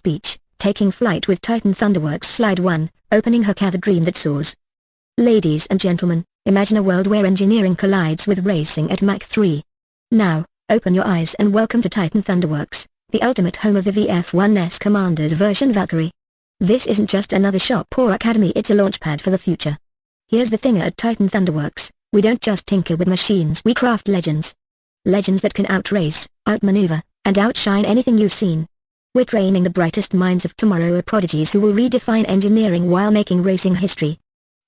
Speech, Taking Flight with Titan Thunderworks Slide 1, Opening Hook, the Dream That Soars. Ladies and gentlemen, imagine a world where engineering collides with racing at Mach 3. Now, open your eyes and welcome to Titan Thunderworks, the ultimate home of the VF1's Commander's version Valkyrie. This isn't just another shop or academy, it's a launchpad for the future. Here's the thing, at Titan Thunderworks, we don't just tinker with machines, we craft legends. Legends that can outrace, outmaneuver, and outshine anything you've seen. We're training the brightest minds of tomorrow, prodigies who will redefine engineering while making racing history.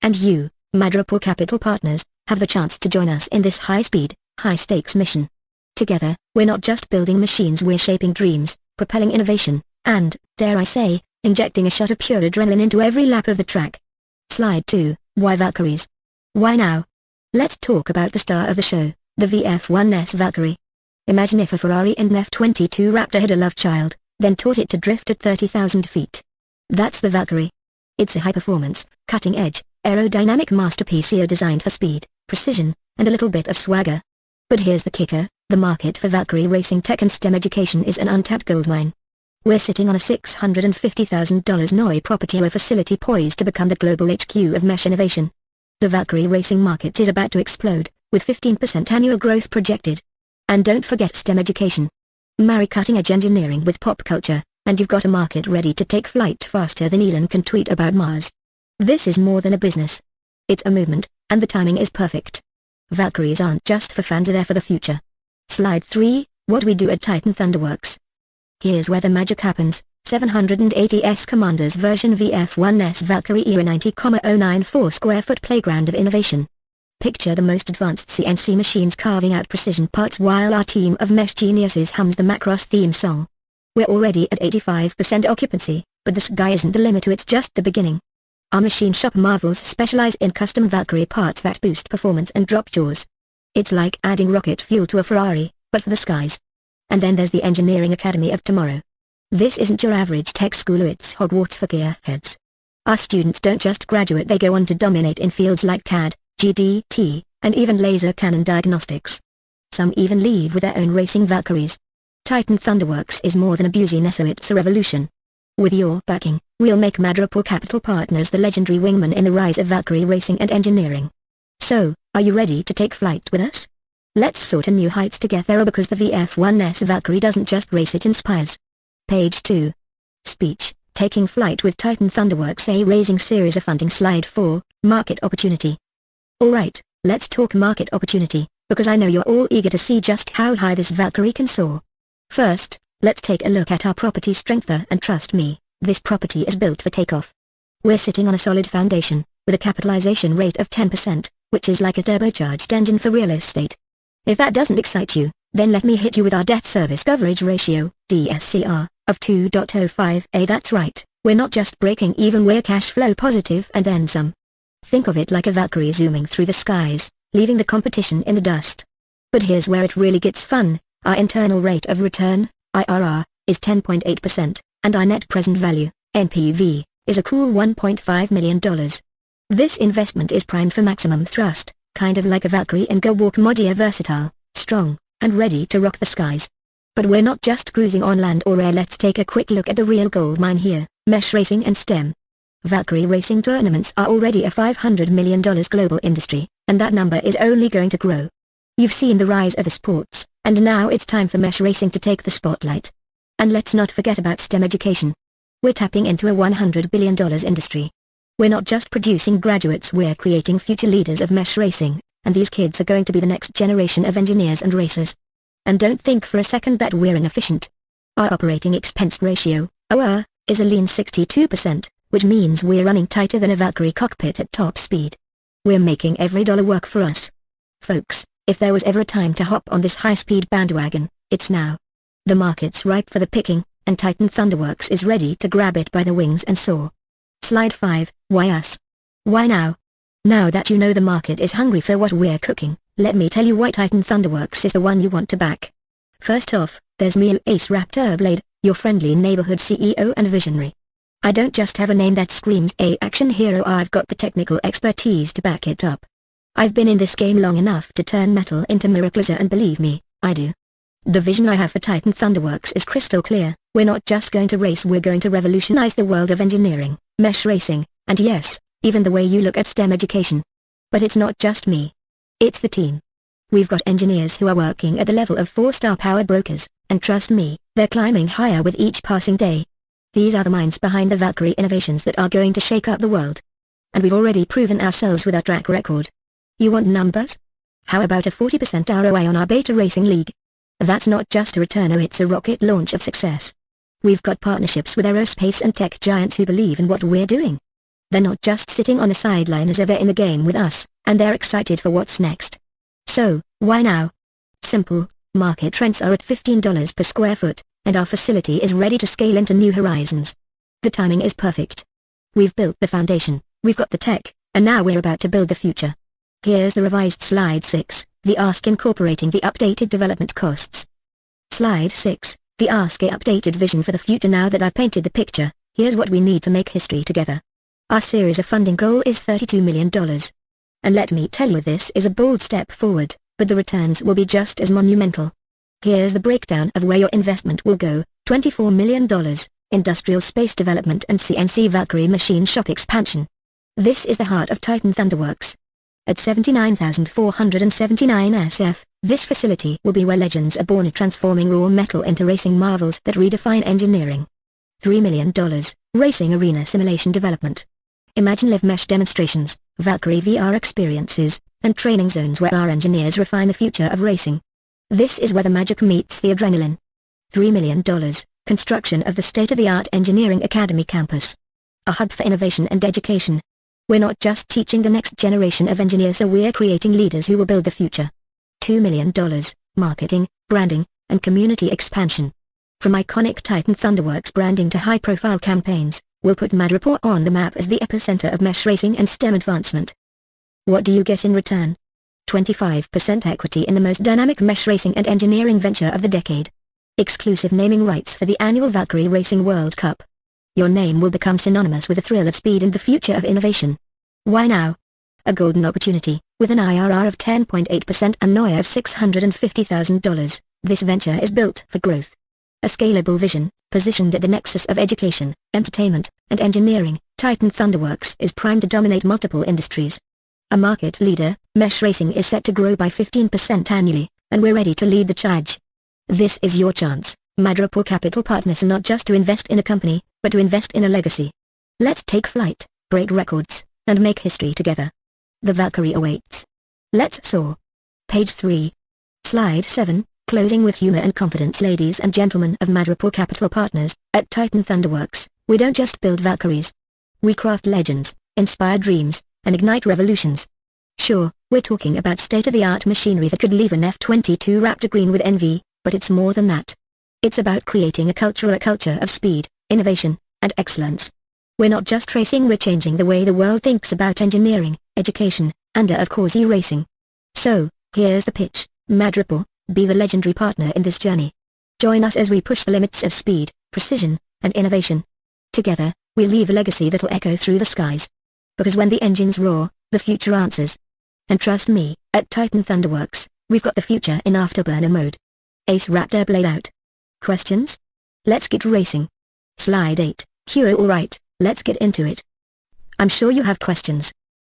And you, Madripoor Capital Partners, have the chance to join us in this high-speed, high-stakes mission. Together, we're not just building machines, we're shaping dreams, propelling innovation, and, dare I say, injecting a shot of pure adrenaline into every lap of the track. Slide 2, Why Valkyries? Why now? Let's talk about the star of the show, the VF1's Valkyrie. Imagine if a Ferrari and an F-22 Raptor had a love child, then taught it to drift at 30,000 feet. That's the Valkyrie. It's a high-performance, cutting-edge, aerodynamic masterpiece here designed for speed, precision, and a little bit of swagger. But here's the kicker, the market for Valkyrie racing tech and STEM education is an untapped goldmine. We're sitting on a $650,000 NOI property or facility poised to become the global HQ of mesh innovation. The Valkyrie racing market is about to explode, with 15% annual growth projected. And don't forget STEM education. Marry cutting-edge engineering with pop culture, and you've got a market ready to take flight faster than Elon can tweet about Mars. This is more than a business. It's a movement, and the timing is perfect. Valkyries aren't just for fans, they're for the future. Slide 3, What we do at Titan Thunderworks. Here's where the magic happens. 780S Commander's version VF1's Valkyrie era 90,094 square foot playground of innovation. Picture the most advanced CNC machines carving out precision parts while our team of mesh geniuses hums the Macross theme song. We're already at 85% occupancy, but the sky isn't the limit, it's just the beginning. Our machine shop marvels specialize in custom Valkyrie parts that boost performance and drop jaws. It's like adding rocket fuel to a Ferrari, but for the skies. And then there's the Engineering Academy of tomorrow. This isn't your average tech school, it's Hogwarts for gearheads. Our students don't just graduate, they go on to dominate in fields like CAD, GDT, and even laser cannon diagnostics. Some even leave with their own racing Valkyries. Titan Thunderworks is more than a business, it's a revolution. With your backing, we'll make Madripoor Capital Partners the legendary wingman in the rise of Valkyrie racing and engineering. So, are you ready to take flight with us? Let's soar to new heights together, because the VF1's Valkyrie doesn't just race, it inspires. Page 2. Speech, Taking Flight with Titan Thunderworks, a raising series of funding. Slide 4, Market Opportunity. Alright, let's talk market opportunity, because I know you're all eager to see just how high this Valkyrie can soar. First, let's take a look at our property strength, and trust me, this property is built for takeoff. We're sitting on a solid foundation, with a capitalization rate of 10%, which is like a turbocharged engine for real estate. If that doesn't excite you, then let me hit you with our debt service coverage ratio, DSCR, of 2.05. That's right, we're not just breaking even, we're cash flow positive and then some. Think of it like a Valkyrie zooming through the skies, leaving the competition in the dust. But here's where it really gets fun. Our internal rate of return, IRR, is 10.8%, and our net present value, NPV, is a cool $1.5 million. This investment is primed for maximum thrust, kind of like a Valkyrie and Go Walk Modia, versatile, strong, and ready to rock the skies. But we're not just cruising on land or air, let's take a quick look at the real gold mine here, mesh racing and STEM. Valkyrie racing tournaments are already a $500 million global industry, and that number is only going to grow. You've seen the rise of the sports, and now it's time for mesh racing to take the spotlight. And let's not forget about STEM education. We're tapping into a $100 billion industry. We're not just producing graduates, we're creating future leaders of mesh racing, and these kids are going to be the next generation of engineers and racers. And don't think for a second that we're inefficient. Our operating expense ratio, OR, is a lean 62%, which means we're running tighter than a Valkyrie cockpit at top speed. We're making every dollar work for us. Folks, if there was ever a time to hop on this high-speed bandwagon, it's now. The market's ripe for the picking, and Titan Thunderworks is ready to grab it by the wings and soar. Slide 5, Why us? Why now? Now that you know the market is hungry for what we're cooking, let me tell you why Titan Thunderworks is the one you want to back. First off, there's me, Ace Raptor Blade, your friendly neighborhood CEO and visionary. I don't just have a name that screams a action hero, I've got the technical expertise to back it up. I've been in this game long enough to turn metal into miracles, and believe me, I do. The vision I have for Titan Thunderworks is crystal clear. We're not just going to race, we're going to revolutionize the world of engineering, mesh racing, and yes, even the way you look at STEM education. But it's not just me. It's the team. We've got engineers who are working at the level of 4-star power brokers, and trust me, they're climbing higher with each passing day. These are the minds behind the Valkyrie innovations that are going to shake up the world. And we've already proven ourselves with our track record. You want numbers? How about a 40% ROI on our beta racing league? That's not just a return, it's a rocket launch of success. We've got partnerships with aerospace and tech giants who believe in what we're doing. They're not just sitting on the sideline as they're in the game with us, and they're excited for what's next. So, why now? Simple, market rents are at $15 per square foot, and our facility is ready to scale into new horizons. The timing is perfect. We've built the foundation, we've got the tech, and now we're about to build the future. Here's the revised Slide 6, the ask incorporating the updated development costs. Slide 6, the ask a updated vision for the future. Now that I've painted the picture, here's what we need to make history together. Our series of funding goal is $32 million. And let me tell you, this is a bold step forward, but the returns will be just as monumental. Here's the breakdown of where your investment will go: $24 million, industrial space development and CNC Valkyrie machine shop expansion. This is the heart of Titan Thunderworks. At 79,479 SF, this facility will be where legends are born, transforming raw metal into racing marvels that redefine engineering. $3 million, racing arena simulation development. Imagine live mesh demonstrations, Valkyrie VR experiences, and training zones where our engineers refine the future of racing. This is where the magic meets the adrenaline. $3 million, construction of the state-of-the-art Engineering Academy campus. A hub for innovation and education. We're not just teaching the next generation of engineers, so we're creating leaders who will build the future. $2 million, marketing, branding, and community expansion. From iconic Titan Thunderworks branding to high-profile campaigns, we'll put Madripoor on the map as the epicenter of mesh racing and STEM advancement. What do you get in return? 25% equity in the most dynamic mesh racing and engineering venture of the decade. Exclusive naming rights for the annual Valkyrie Racing World Cup. Your name will become synonymous with the thrill of speed and the future of innovation. Why now? A golden opportunity, with an IRR of 10.8% and NOI of $650,000, this venture is built for growth. A scalable vision, positioned at the nexus of education, entertainment, and engineering, Titan Thunderworks is primed to dominate multiple industries. A market leader, mesh racing is set to grow by 15% annually, and we're ready to lead the charge. This is your chance. Madripoor Capital Partners are not just to invest in a company, but to invest in a legacy. Let's take flight, break records, and make history together. The Valkyrie awaits. Let's soar. Page 3. Slide 7, closing with humor and confidence. Ladies and gentlemen of Madripoor Capital Partners, at Titan Thunderworks, we don't just build Valkyries. We craft legends, inspire dreams, and ignite revolutions. Sure, we're talking about state-of-the-art machinery that could leave an F-22 Raptor green with envy, but it's more than that. It's about creating a culture of speed, innovation, and excellence. We're not just racing, we're changing the way the world thinks about engineering, education, and of course racing. So, here's the pitch: Madripoor, be the legendary partner in this journey. Join us as we push the limits of speed, precision, and innovation. Together, we'll leave a legacy that'll echo through the skies. Because when the engines roar, the future answers. And trust me, at Titan Thunderworks, we've got the future in afterburner mode. Ace Raptor blade out. Questions? Let's get racing. Slide 8, alright, let's get into it. I'm sure you have questions.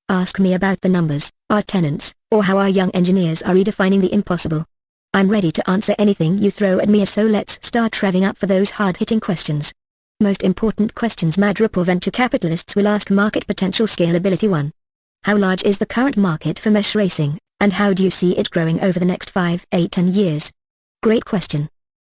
Ask me about the numbers, our tenants, or how our young engineers are redefining the impossible. I'm ready to answer anything you throw at me, so let's start revving up for those hard-hitting questions. Most important questions Madripoor venture capitalists will ask: market potential, scalability. 1. How large is the current market for mesh racing, and how do you see it growing over the next 5, 8, 10 years? Great question.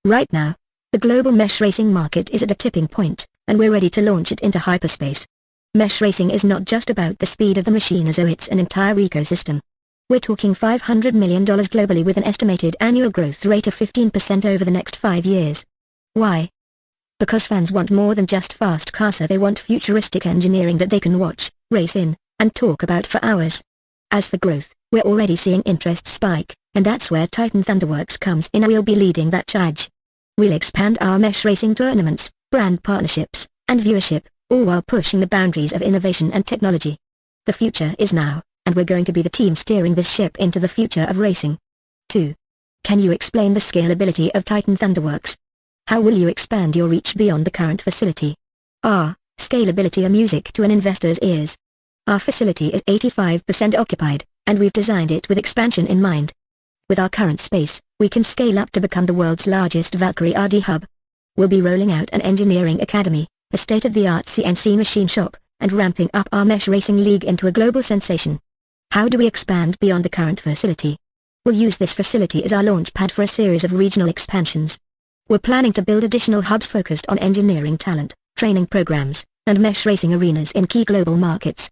Right now, the global mesh racing market is at a tipping point, and we're ready to launch it into hyperspace. Mesh racing is not just about the speed of the machine, as though it's an entire ecosystem. We're talking $500 million globally with an estimated annual growth rate of 15% over the next 5 years. Why? Because fans want more than just fast cars, they want futuristic engineering that they can watch, race in, and talk about for hours. As for growth, we're already seeing interest spike, and that's where Titan Thunderworks comes in. We'll be leading that charge. We'll expand our mesh racing tournaments, brand partnerships, and viewership, all while pushing the boundaries of innovation and technology. The future is now, and we're going to be the team steering this ship into the future of racing. 2. Can you explain the scalability of Titan Thunderworks? How will you expand your reach beyond the current facility? Scalability are music to an investor's ears. Our facility is 85% occupied, and we've designed it with expansion in mind. With our current space, we can scale up to become the world's largest Valkyrie RD hub. We'll be rolling out an engineering academy, a state-of-the-art CNC machine shop, and ramping up our Mech racing league into a global sensation. How do we expand beyond the current facility? We'll use this facility as our launchpad for a series of regional expansions. We're planning to build additional hubs focused on engineering talent, training programs, and Mech racing arenas in key global markets.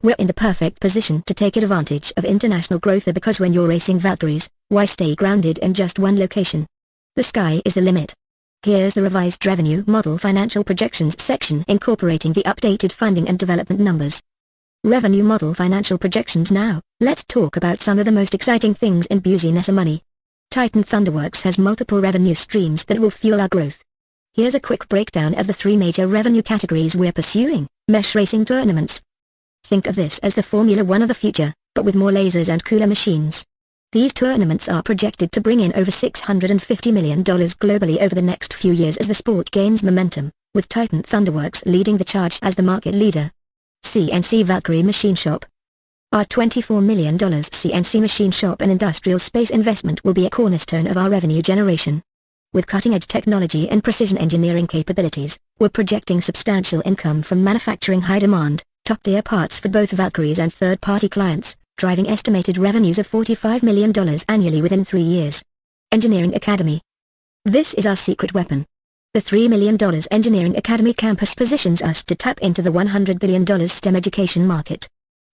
We're in the perfect position to take advantage of international growth because when you're racing Valkyries, why stay grounded in just one location? The sky is the limit. Here's the revised revenue model financial projections section incorporating the updated funding and development numbers. Revenue model financial projections now. Let's talk about some of the most exciting things in business money. Titan Thunderworks has multiple revenue streams that will fuel our growth. Here's a quick breakdown of the 3 major revenue categories we're pursuing. Mech racing tournaments. Think of this as the Formula 1 of the future, but with more lasers and cooler machines. These tournaments are projected to bring in over $650 million globally over the next few years as the sport gains momentum, with Titan Thunderworks leading the charge as the market leader. CNC Valkyrie Machine Shop. Our $24 million CNC machine shop and industrial space investment will be a cornerstone of our revenue generation. With cutting-edge technology and precision engineering capabilities, we're projecting substantial income from manufacturing high-demand, top-tier parts for both Valkyries and third-party clients, driving estimated revenues of $45 million annually within 3 years. Engineering Academy. This is our secret weapon. The $3 million Engineering Academy campus positions us to tap into the $100 billion STEM education market.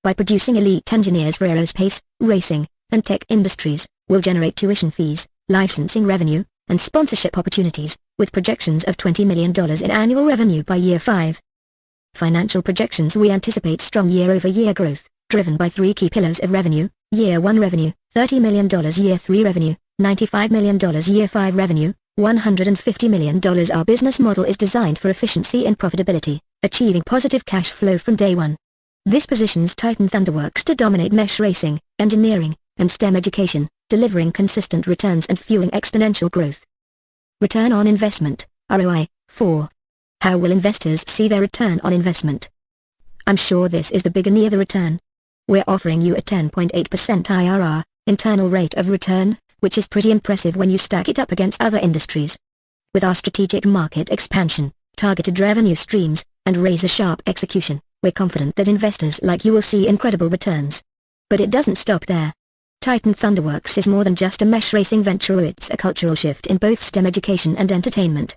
By producing elite engineers for aerospace, racing, and tech industries, we'll generate tuition fees, licensing revenue, and sponsorship opportunities, with projections of $20 million in annual revenue by year 5. Financial projections. We anticipate strong year-over-year growth, driven by 3 key pillars of revenue: year 1 revenue, $30 million year 3 revenue, $95 million year 5 revenue, $150 million. Our business model is designed for efficiency and profitability, achieving positive cash flow from day 1. This positions Titan Thunderworks to dominate Mech racing, engineering, and STEM education, delivering consistent returns and fueling exponential growth. Return on investment, ROI, 4. How will investors see their return on investment? I'm sure this is the big and near the return. We're offering you a 10.8% IRR, internal rate of return, which is pretty impressive when you stack it up against other industries. With our strategic market expansion, targeted revenue streams, and razor-sharp execution, we're confident that investors like you will see incredible returns. But it doesn't stop there. Titan Thunderworks is more than just a Mech racing venture. It's a cultural shift in both STEM education and entertainment.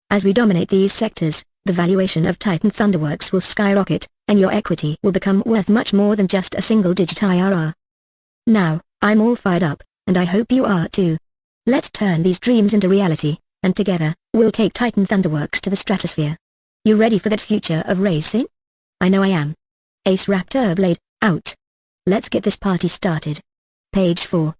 As we dominate these sectors, the valuation of Titan Thunderworks will skyrocket, and your equity will become worth much more than just a single-digit IRR. Now, I'm all fired up, and I hope you are too. Let's turn these dreams into reality, and together, we'll take Titan Thunderworks to the stratosphere. You ready for that future of racing? I know I am. Ace Raptor Blade, out. Let's get this party started. Page 4.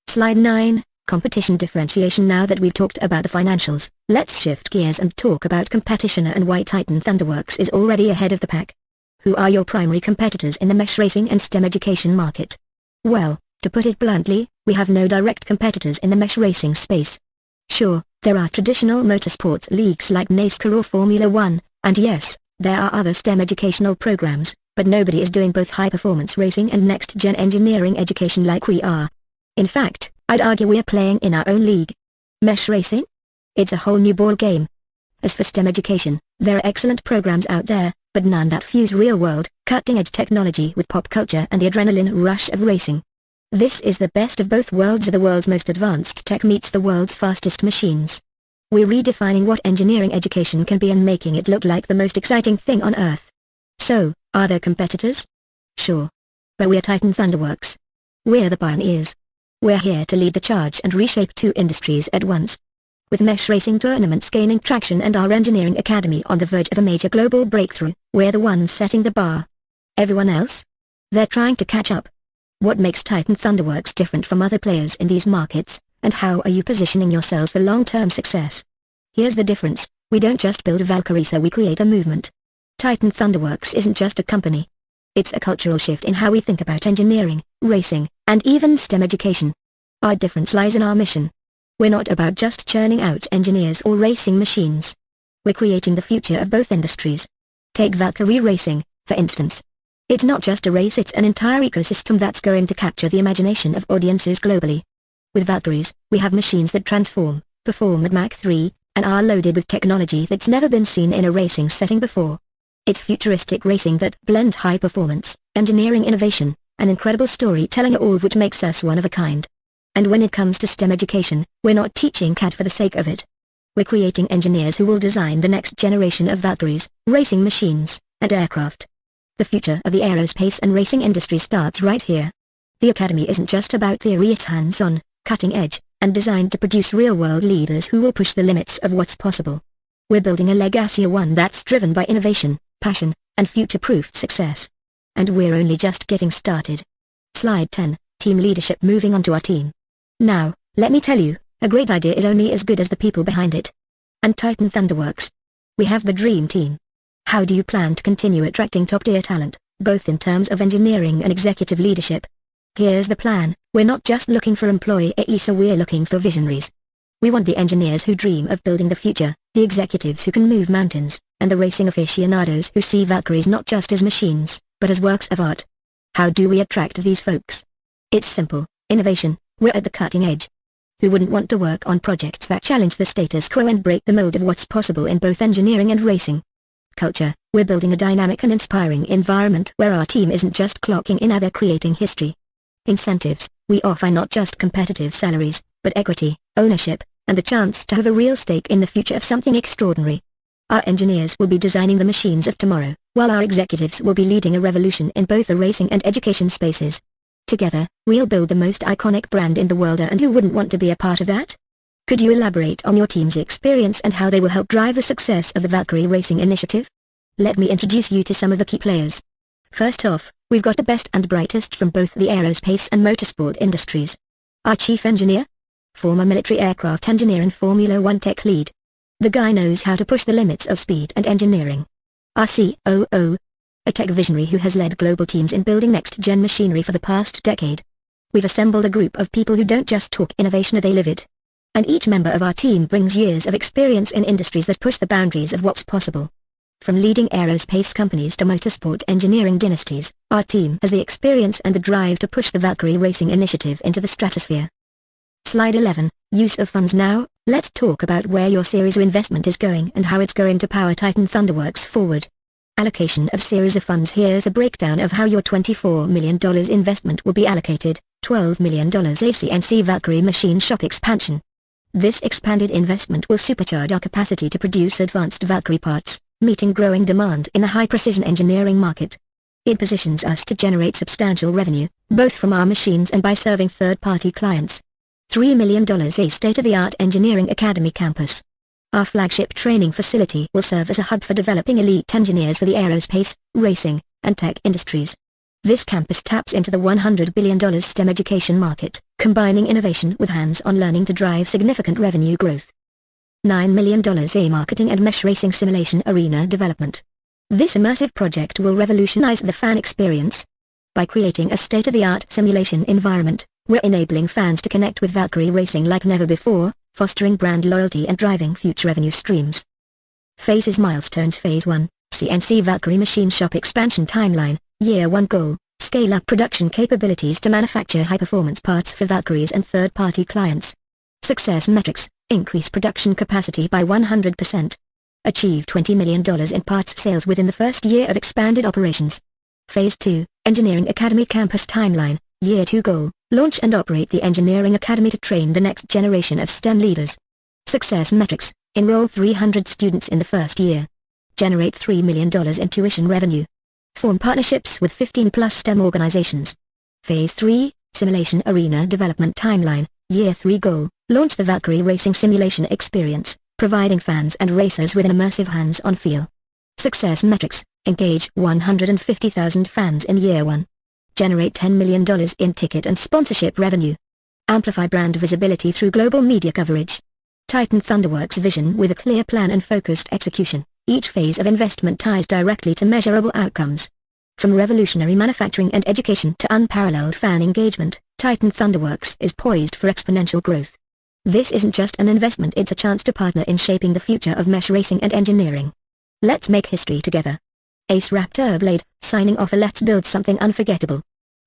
Slide 9, Competition Differentiation. Now that we've talked about the financials, let's shift gears and talk about competition and why Titan Thunderworks is already ahead of the pack. Who are your primary competitors in the Mech racing and STEM education market? Well, to put it bluntly, we have no direct competitors in the Mech racing space. Sure, there are traditional motorsports leagues like NASCAR or Formula 1, and yes, there are other STEM educational programs, but nobody is doing both high-performance racing and next-gen engineering education like we are. In fact, I'd argue we're playing in our own league. Mech racing? It's a whole new ball game. As for STEM education, there are excellent programs out there, but none that fuse real-world, cutting-edge technology with pop culture and the adrenaline rush of racing. This is the best of both worlds. The world's most advanced tech meets the world's fastest machines. We're redefining what engineering education can be and making it look like the most exciting thing on earth. So, are there competitors? Sure. But we're Titan Thunderworks. We're the pioneers. We're here to lead the charge and reshape 2 industries at once. With Mech racing tournaments gaining traction and our engineering academy on the verge of a major global breakthrough, we're the ones setting the bar. Everyone else? They're trying to catch up. What makes Titan Thunderworks different from other players in these markets, and how are you positioning yourselves for long-term success? Here's the difference: we don't just build a Valkyrie, so we create a movement. Titan Thunderworks isn't just a company. It's a cultural shift in how we think about engineering, racing, and even STEM education. Our difference lies in our mission. we're not about just churning out engineers or racing machines. We're creating the future of both industries. Take Valkyrie racing, for instance. It's not just a race, it's an entire ecosystem that's going to capture the imagination of audiences globally. With Valkyries, we have machines that transform, perform at Mach 3, and are loaded with technology that's never been seen in a racing setting before. It's futuristic racing that blends high performance, engineering innovation, and incredible storytelling, all of which makes us one of a kind. And when it comes to STEM education, we're not teaching CAD for the sake of it. We're creating engineers who will design the next generation of Valkyries, racing machines, and aircraft. The future of the aerospace and racing industry starts right here. The Academy isn't just about theory, it's hands-on, cutting-edge, and designed to produce real-world leaders who will push the limits of what's possible. We're building a legacy, one that's driven by innovation, passion, and future-proofed success. And we're only just getting started. Slide 10, Team Leadership. Moving on to our team. Now, let me tell you, a great idea is only as good as the people behind it. And Titan Thunderworks. We have the dream team. How do you plan to continue attracting top-tier talent, both in terms of engineering and executive leadership? Here's the plan. We're not just looking for employees, so we're looking for visionaries. We want the engineers who dream of building the future, the executives who can move mountains, and the racing aficionados who see Valkyries not just as machines, but as works of art. How do we attract these folks? It's simple: innovation. We're at the cutting edge. Who wouldn't want to work on projects that challenge the status quo and break the mold of what's possible in both engineering and racing? Culture. We're building a dynamic and inspiring environment where our team isn't just clocking in, they're creating history. Incentives. We offer not just competitive salaries, but equity, ownership, and the chance to have a real stake in the future of something extraordinary. Our engineers will be designing the machines of tomorrow, while our executives will be leading a revolution in both the racing and education spaces. Together, we'll build the most iconic brand in the world, and who wouldn't want to be a part of that? Could you elaborate on your team's experience and how they will help drive the success of the Valkyrie Racing Initiative? Let me introduce you to some of the key players. First off, we've got the best and brightest from both the aerospace and motorsport industries. Our chief engineer? Former military aircraft engineer and Formula One tech lead. The guy knows how to push the limits of speed and engineering. Our COO? A tech visionary who has led global teams in building next-gen machinery for the past decade. We've assembled a group of people who don't just talk innovation, they live it. And each member of our team brings years of experience in industries that push the boundaries of what's possible. From leading aerospace companies to motorsport engineering dynasties, our team has the experience and the drive to push the Valkyrie Racing Initiative into the stratosphere. Slide 11, Use of funds. Now, let's talk about where your series of investment is going and how it's going to power Titan Thunderworks forward. Allocation of series of funds. Here's a breakdown of how your $24 million investment will be allocated. $12 million ACNC Valkyrie Machine Shop Expansion. This expanded investment will supercharge our capacity to produce advanced Valkyrie parts, meeting growing demand in the high-precision engineering market. It positions us to generate substantial revenue, both from our machines and by serving third-party clients. $3 million a state-of-the-art engineering academy campus. Our flagship training facility will serve as a hub for developing elite engineers for the aerospace, racing, and tech industries. This campus taps into the $100 billion STEM education market, combining innovation with hands-on learning to drive significant revenue growth. $9 million a marketing and mesh racing simulation arena development. This immersive project will revolutionize the fan experience. By creating a state-of-the-art simulation environment, we're enabling fans to connect with Valkyrie racing like never before, fostering brand loyalty and driving future revenue streams. Phases. Milestones. Phase 1, CNC Valkyrie Machine Shop Expansion Timeline. Year 1 goal, scale up production capabilities to manufacture high-performance parts for Valkyries and third-party clients. Success metrics, increase production capacity by 100%. Achieve $20 million in parts sales within the first year of expanded operations. Phase 2, Engineering Academy Campus Timeline. Year 2 goal, launch and operate the Engineering Academy to train the next generation of STEM leaders. Success metrics, enroll 300 students in the first year. Generate $3 million in tuition revenue. Form partnerships with 15+ STEM organizations. Phase 3, Simulation Arena Development Timeline. Year 3 goal, launch the Valkyrie Racing Simulation Experience, providing fans and racers with an immersive hands-on feel. Success metrics, engage 150,000 fans in Year 1. Generate $10 million in ticket and sponsorship revenue. Amplify brand visibility through global media coverage. Titan Thunderworks vision with a clear plan and focused execution. Each phase of investment ties directly to measurable outcomes. From revolutionary manufacturing and education to unparalleled fan engagement, Titan Thunderworks is poised for exponential growth. This isn't just an investment, it's a chance to partner in shaping the future of mesh racing and engineering. Let's make history together. Ace Raptor Blade, signing off. Let's build something unforgettable.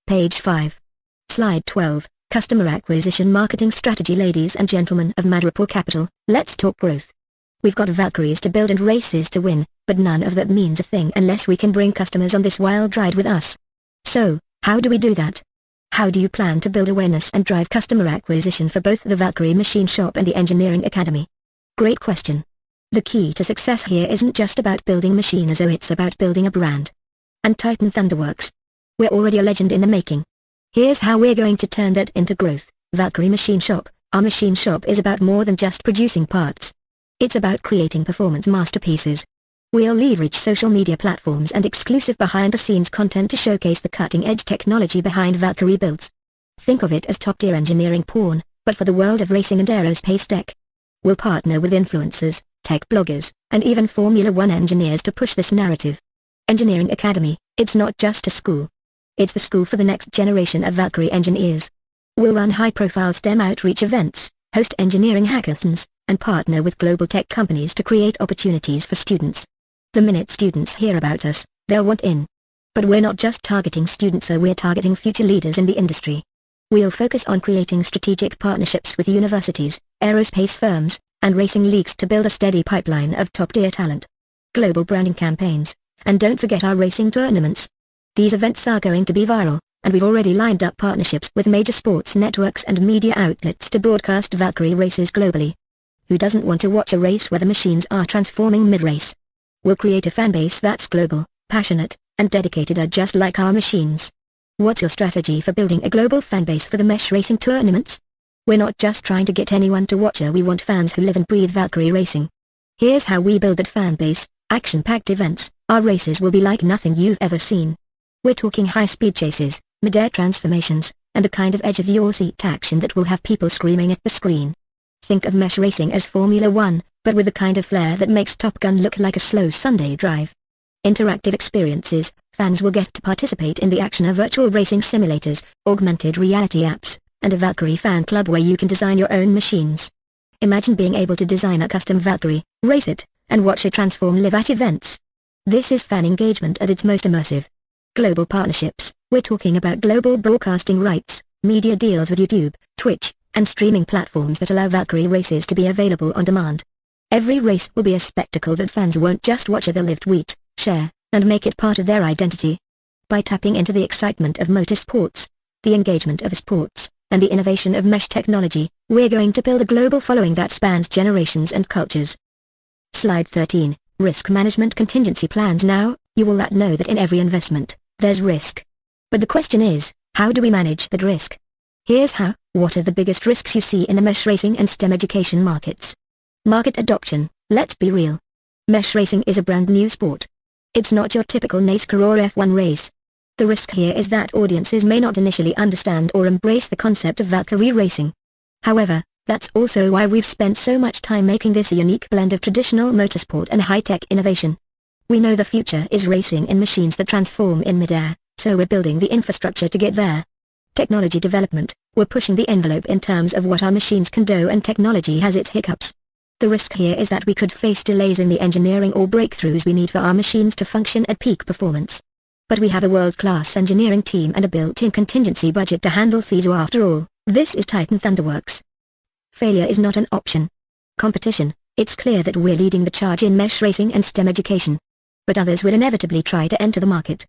Page 5. Slide 12, Customer Acquisition Marketing Strategy. Ladies and gentlemen of Madripoor Capital, let's talk growth. We've got Valkyries to build and races to win, but none of that means a thing unless we can bring customers on this wild ride with us. So, how do we do that? How do you plan to build awareness and drive customer acquisition for both the Valkyrie Machine Shop and the Engineering Academy? Great question. The key to success here isn't just about building machines, it's about building a brand. And Titan Thunderworks. We're already a legend in the making. Here's how we're going to turn that into growth. Valkyrie Machine Shop. Our machine shop is about more than just producing parts. It's about creating performance masterpieces. We'll leverage social media platforms and exclusive behind-the-scenes content to showcase the cutting-edge technology behind Valkyrie builds. Think of it as top-tier engineering porn, but for the world of racing and aerospace tech. We'll partner with influencers, tech bloggers, and even Formula One engineers to push this narrative. Engineering Academy, it's not just a school. It's the school for the next generation of Valkyrie engineers. We'll run high-profile STEM outreach events, host engineering hackathons, and partner with global tech companies to create opportunities for students. The minute students hear about us, they'll want in. But we're not just targeting students, we're targeting future leaders in the industry. We'll focus on creating strategic partnerships with universities, aerospace firms, and racing leagues to build a steady pipeline of top-tier talent. Global branding campaigns, and don't forget our racing tournaments. These events are going to be viral, and we've already lined up partnerships with major sports networks and media outlets to broadcast Valkyrie races globally. Who doesn't want to watch a race where the machines are transforming mid-race? We'll create a fanbase that's global, passionate, and dedicated, just like our machines. What's your strategy for building a global fanbase for the mesh racing tournaments? We're not just trying to get anyone to watch, we want fans who live and breathe Valkyrie racing. Here's how we build that fanbase: action-packed events. Our races will be like nothing you've ever seen. We're talking high-speed chases, mid-air transformations, and the kind of edge-of-your-seat action that will have people screaming at the screen. Think of mesh racing as Formula One, but with the kind of flair that makes Top Gun look like a slow Sunday drive. Interactive experiences. Fans will get to participate in the action of virtual racing simulators, augmented reality apps, and a Valkyrie fan club where you can design your own machines. Imagine being able to design a custom Valkyrie, race it, and watch it transform live at events. This is fan engagement at its most immersive. Global partnerships. We're talking about global broadcasting rights, media deals with YouTube, Twitch, and streaming platforms that allow Valkyrie races to be available on demand. Every race will be a spectacle that fans won't just watch, they'll live, tweet, share, and make it part of their identity. By tapping into the excitement of motorsports, the engagement of sports, and the innovation of mesh technology, we're going to build a global following that spans generations and cultures. Slide 13, Risk Management Contingency Plans. Now, you will know that in every investment, there's risk. But the question is, how do we manage that risk? Here's how. What are the biggest risks you see in the mesh racing and STEM education markets? Market adoption. Let's be real. Mesh racing is a brand new sport. It's not your typical NASCAR or F1 race. The risk here is that audiences may not initially understand or embrace the concept of Valkyrie racing. However, that's also why we've spent so much time making this a unique blend of traditional motorsport and high-tech innovation. We know the future is racing in machines that transform in mid-air, so we're building the infrastructure to get there. Technology development. We're pushing the envelope in terms of what our machines can do, and technology has its hiccups. The risk here is that we could face delays in the engineering or breakthroughs we need for our machines to function at peak performance. But we have a world-class engineering team and a built-in contingency budget to handle these. After all, this is Titan Thunderworks. Failure is not an option. Competition. It's clear that we're leading the charge in mesh racing and STEM education. But others will inevitably try to enter the market.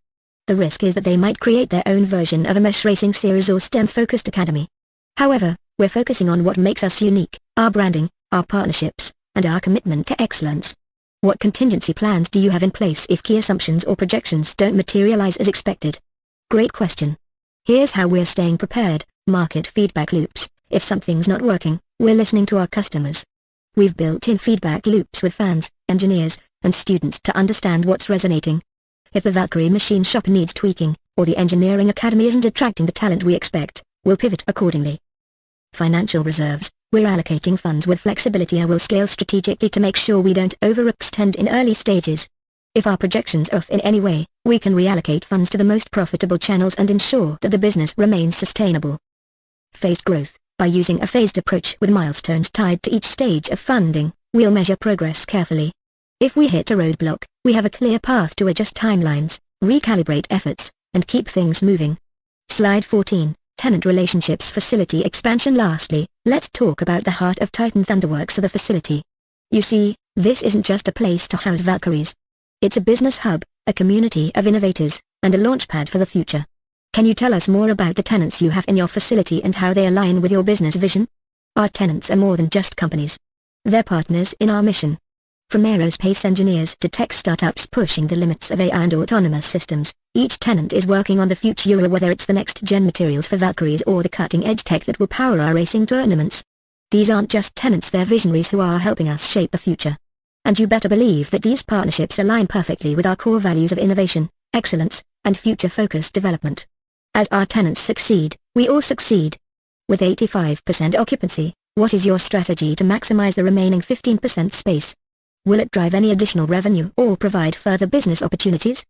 The risk is that they might create their own version of a mesh racing series or STEM-focused academy. However, we're focusing on what makes us unique: our branding, our partnerships, and our commitment to excellence. What contingency plans do you have in place if key assumptions or projections don't materialize as expected? Great question. Here's how we're staying prepared. Market feedback loops. If something's not working, we're listening to our customers. We've built in feedback loops with fans, engineers, and students to understand what's resonating. If the Valkyrie machine shop needs tweaking, or the engineering academy isn't attracting the talent we expect, we'll pivot accordingly. Financial reserves. We're allocating funds with flexibility and will scale strategically to make sure we don't overextend in early stages. If our projections are off in any way, we can reallocate funds to the most profitable channels and ensure that the business remains sustainable. Phased growth. By using a phased approach with milestones tied to each stage of funding, we'll measure progress carefully. If we hit a roadblock, we have a clear path to adjust timelines, recalibrate efforts, and keep things moving. Slide 14, Tenant Relationships Facility Expansion. Lastly, let's talk about the heart of Titan Thunderworks, the facility. You see, this isn't just a place to house Valkyries. It's a business hub, a community of innovators, and a launchpad for the future. Can you tell us more about the tenants you have in your facility and how they align with your business vision? Our tenants are more than just companies. They're partners in our mission. From aerospace engineers to tech startups pushing the limits of AI and autonomous systems, each tenant is working on the future, whether it's the next-gen materials for Valkyries or the cutting-edge tech that will power our racing tournaments. These aren't just tenants, they're visionaries who are helping us shape the future. And you better believe that these partnerships align perfectly with our core values of innovation, excellence, and future-focused development. As our tenants succeed, we all succeed. With 85% occupancy, what is your strategy to maximize the remaining 15% space? Will it drive any additional revenue or provide further business opportunities?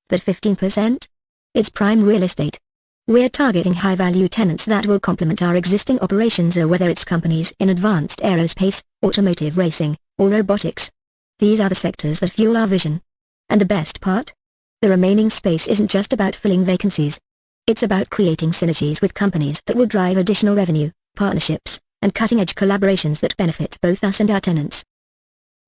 That 15%? It's prime real estate. We're targeting high-value tenants that will complement our existing operations, or whether it's companies in advanced aerospace, automotive racing, or robotics. These are the sectors that fuel our vision. And the best part? The remaining space isn't just about filling vacancies. It's about creating synergies with companies that will drive additional revenue, partnerships, and cutting-edge collaborations that benefit both us and our tenants.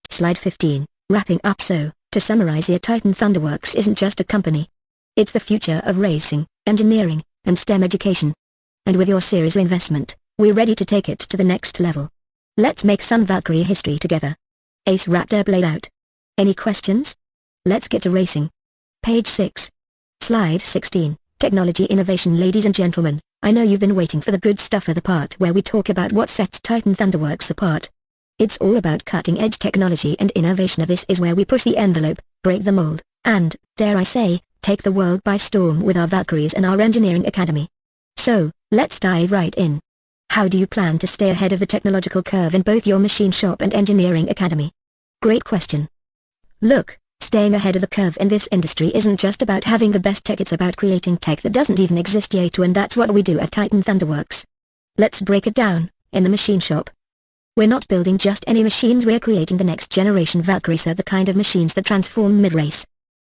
Slide 15, wrapping up. So, to summarize here, Titan Thunderworks isn't just a company. It's the future of racing, engineering, and STEM education. And with your series investment, we're ready to take it to the next level. Let's make some Valkyrie history together. Ace Raptor blade out. Any questions? Let's get to racing. Page 6. Slide 16. Technology innovation. Ladies and gentlemen, I know you've been waiting for the good stuff, of the part where we talk about what sets Titan Thunderworks apart. It's all about cutting-edge technology and innovation. This is where we push the envelope, break the mold, and, dare I say, take the world by storm with our Valkyries and our engineering academy. So, let's dive right in. How do you plan to stay ahead of the technological curve in both your machine shop and engineering academy? Great question. Look, staying ahead of the curve in this industry isn't just about having the best tech, it's about creating tech that doesn't even exist yet, and that's what we do at Titan Thunderworks. Let's break it down. In the machine shop, we're not building just any machines, we're creating the next generation Valkyries, the kind of machines that transform mid-race.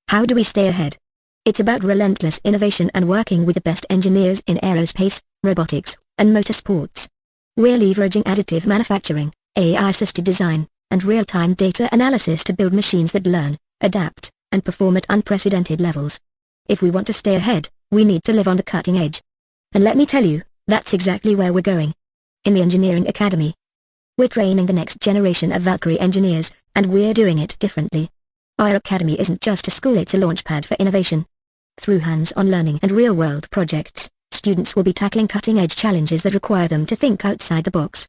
How do we stay ahead? It's about relentless innovation and working with the best engineers in aerospace, robotics, and motorsports. We're leveraging additive manufacturing, AI-assisted design, and real-time data analysis to build machines that learn, adapt, and perform at unprecedented levels. If we want to stay ahead, we need to live on the cutting edge. And let me tell you, that's exactly where we're going. In the Engineering Academy, we're training the next generation of Valkyrie engineers, and we're doing it differently. Our academy isn't just a school, it's a launchpad for innovation. Through hands-on learning and real-world projects, students will be tackling cutting-edge challenges that require them to think outside the box.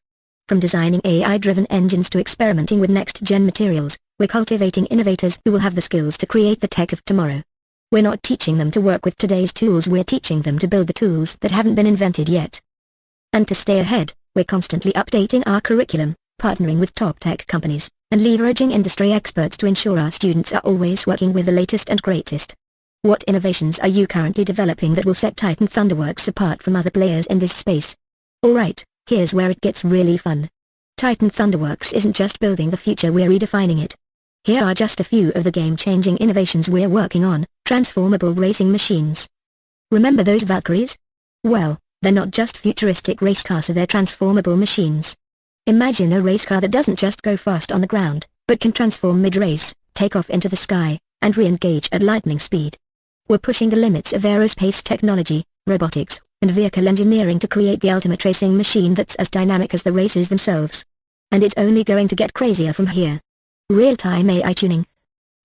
From designing AI-driven engines to experimenting with next-gen materials, we're cultivating innovators who will have the skills to create the tech of tomorrow. We're not teaching them to work with today's tools, we're teaching them to build the tools that haven't been invented yet. And to stay ahead, we're constantly updating our curriculum, partnering with top tech companies, and leveraging industry experts to ensure our students are always working with the latest and greatest. What innovations are you currently developing that will set Titan Thunderworks apart from other players in this space? Alright, here's where it gets really fun. Titan Thunderworks isn't just building the future, we're redefining it. Here are just a few of the game-changing innovations we're working on. Transformable racing machines. Remember those Valkyries? Well, they're not just futuristic race cars, they're transformable machines. Imagine a race car that doesn't just go fast on the ground, but can transform mid-race, take off into the sky, and re-engage at lightning speed. We're pushing the limits of aerospace technology, robotics, and vehicle engineering to create the ultimate racing machine that's as dynamic as the races themselves. And it's only going to get crazier from here. Real-time AI tuning.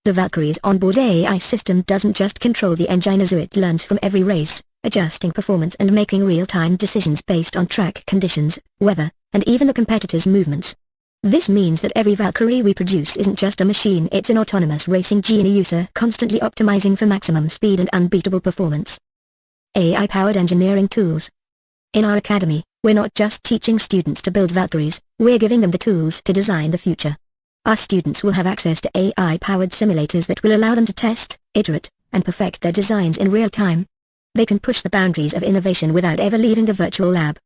The Valkyrie's onboard AI system doesn't just control the engine, as it learns from every race, adjusting performance and making real-time decisions based on track conditions, weather, and even the competitors' movements. This means that every Valkyrie we produce isn't just a machine, it's an autonomous racing genius, constantly optimizing for maximum speed and unbeatable performance. AI-powered engineering tools. In our academy, we're not just teaching students to build Valkyries, we're giving them the tools to design the future. Our students will have access to AI-powered simulators that will allow them to test, iterate, and perfect their designs in real time. They can push the boundaries of innovation without ever leaving the virtual lab.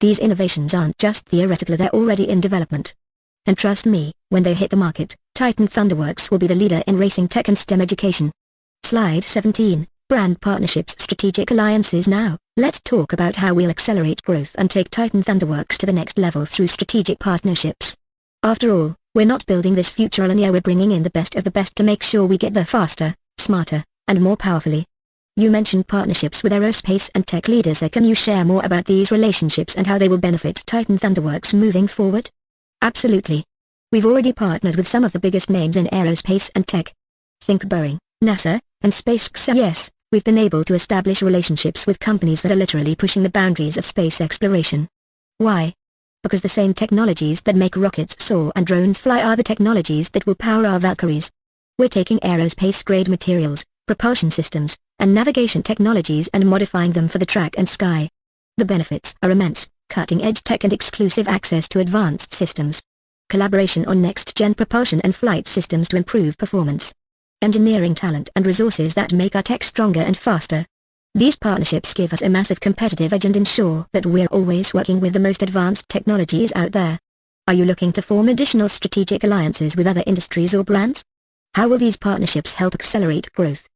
These innovations aren't just theoretical, they're already in development. And trust me, when they hit the market, Titan Thunderworks will be the leader in racing tech and STEM education. Slide 17, Brand Partnerships Strategic Alliances. Now, let's talk about how we'll accelerate growth and take Titan Thunderworks to the next level through strategic partnerships. After all, we're not building this future alone, we're bringing in the best of the best to make sure we get there faster, smarter, and more powerfully. You mentioned partnerships with aerospace and tech leaders. Can you share more about these relationships and how they will benefit Titan Thunderworks moving forward? Absolutely. We've already partnered with some of the biggest names in aerospace and tech. Think Boeing, NASA, and SpaceX. Yes, we've been able to establish relationships with companies that are literally pushing the boundaries of space exploration. Why? Because the same technologies that make rockets soar and drones fly are the technologies that will power our Valkyries. We're taking aerospace-grade materials, propulsion systems, and navigation technologies and modifying them for the track and sky. The benefits are immense: cutting-edge tech and exclusive access to advanced systems. Collaboration on next-gen propulsion and flight systems to improve performance. Engineering talent and resources that make our tech stronger and faster. These partnerships give us a massive competitive edge and ensure that we're always working with the most advanced technologies out there. Are you looking to form additional strategic alliances with other industries or brands? How will these partnerships help accelerate growth?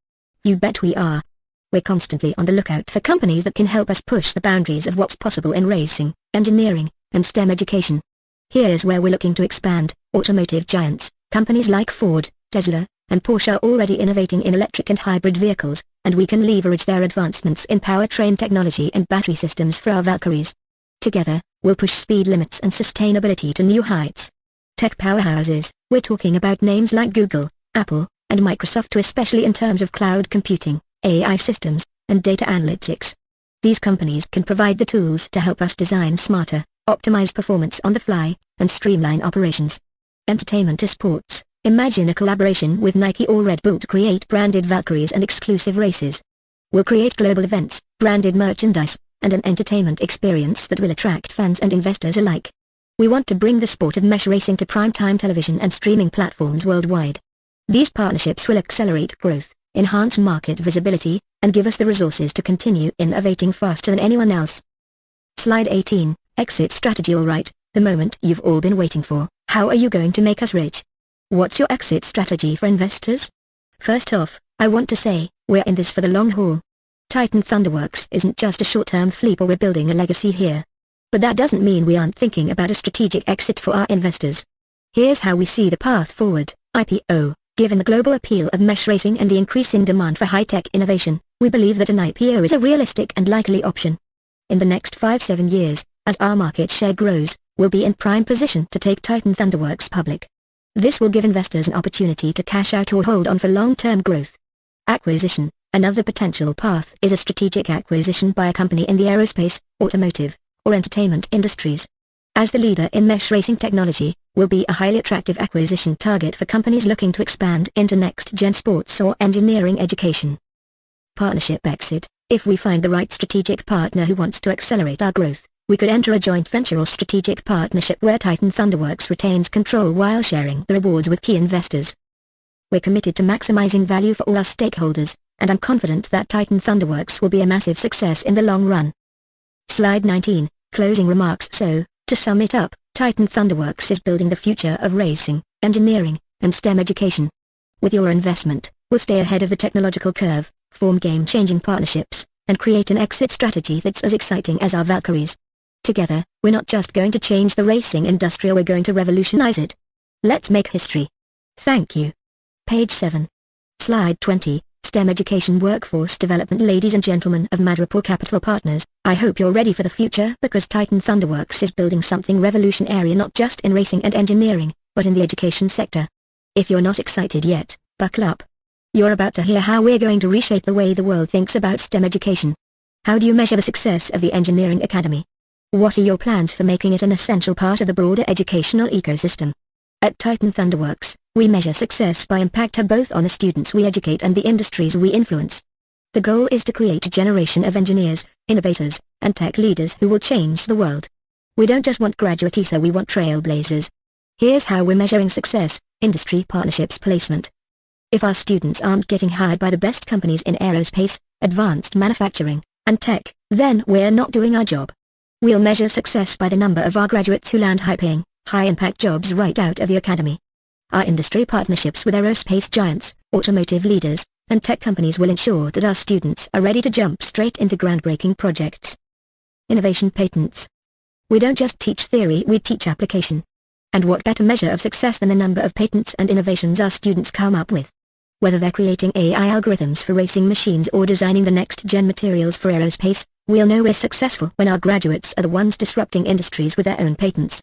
You bet we are. We're constantly on the lookout for companies that can help us push the boundaries of what's possible in racing, engineering, and STEM education. Here's where we're looking to expand. Automotive giants, companies like Ford, Tesla, and Porsche are already innovating in electric and hybrid vehicles, and we can leverage their advancements in powertrain technology and battery systems for our Valkyries. Together, we'll push speed limits and sustainability to new heights. Tech powerhouses, we're talking about names like Google, Apple, and Microsoft too, especially in terms of cloud computing, AI systems, and data analytics. These companies can provide the tools to help us design smarter, optimize performance on the fly, and streamline operations. Entertainment and sports, imagine a collaboration with Nike or Red Bull to create branded Valkyries and exclusive races. We'll create global events, branded merchandise, and an entertainment experience that will attract fans and investors alike. We want to bring the sport of mesh racing to primetime television and streaming platforms worldwide. These partnerships will accelerate growth, enhance market visibility, and give us the resources to continue innovating faster than anyone else. Slide 18, Exit Strategy. Alright, the moment you've all been waiting for. How are you going to make us rich? What's your exit strategy for investors? First off, I want to say, we're in this for the long haul. Titan Thunderworks isn't just a short-term flip, or we're building a legacy here. But that doesn't mean we aren't thinking about a strategic exit for our investors. Here's how we see the path forward. IPO. Given the global appeal of mesh racing and the increasing demand for high-tech innovation, we believe that an IPO is a realistic and likely option. In the next 5-7 years, as our market share grows, we'll be in prime position to take Titan Thunderworks public. This will give investors an opportunity to cash out or hold on for long-term growth. Acquisition. Another potential path is a strategic acquisition by a company in the aerospace, automotive, or entertainment industries. As the leader in mesh racing technology, we'll be a highly attractive acquisition target for companies looking to expand into next-gen sports or engineering education. Partnership exit. If we find the right strategic partner who wants to accelerate our growth, we could enter a joint venture or strategic partnership where Titan Thunderworks retains control while sharing the rewards with key investors. We're committed to maximizing value for all our stakeholders, and I'm confident that Titan Thunderworks will be a massive success in the long run. Slide 19, Closing remarks. So, to sum it up, Titan Thunderworks is building the future of racing, engineering, and STEM education. With your investment, we'll stay ahead of the technological curve, form game-changing partnerships, and create an exit strategy that's as exciting as our Valkyries. Together, we're not just going to change the racing industry, we're going to revolutionize it. Let's make history. Thank you. Page 7. Slide 20, STEM Education Workforce Development. Ladies and gentlemen of Madripoor Capital Partners, I hope you're ready for the future, because Titan Thunderworks is building something revolutionary not just in racing and engineering, but in the education sector. If you're not excited yet, buckle up. You're about to hear how we're going to reshape the way the world thinks about STEM education. How do you measure the success of the Engineering Academy? What are your plans for making it an essential part of the broader educational ecosystem? At Titan Thunderworks, we measure success by impact both on the students we educate and the industries we influence. The goal is to create a generation of engineers, innovators, and tech leaders who will change the world. We don't just want graduates, we want trailblazers. Here's how we're measuring success: industry partnerships placement. If our students aren't getting hired by the best companies in aerospace, advanced manufacturing, and tech, then we're not doing our job. We'll measure success by the number of our graduates who land high-paying, high-impact jobs right out of the academy. Our industry partnerships with aerospace giants, automotive leaders, and tech companies will ensure that our students are ready to jump straight into groundbreaking projects. Innovation patents. We don't just teach theory, we teach application. And what better measure of success than the number of patents and innovations our students come up with? Whether they're creating AI algorithms for racing machines or designing the next-gen materials for aerospace, we'll know we're successful when our graduates are the ones disrupting industries with their own patents.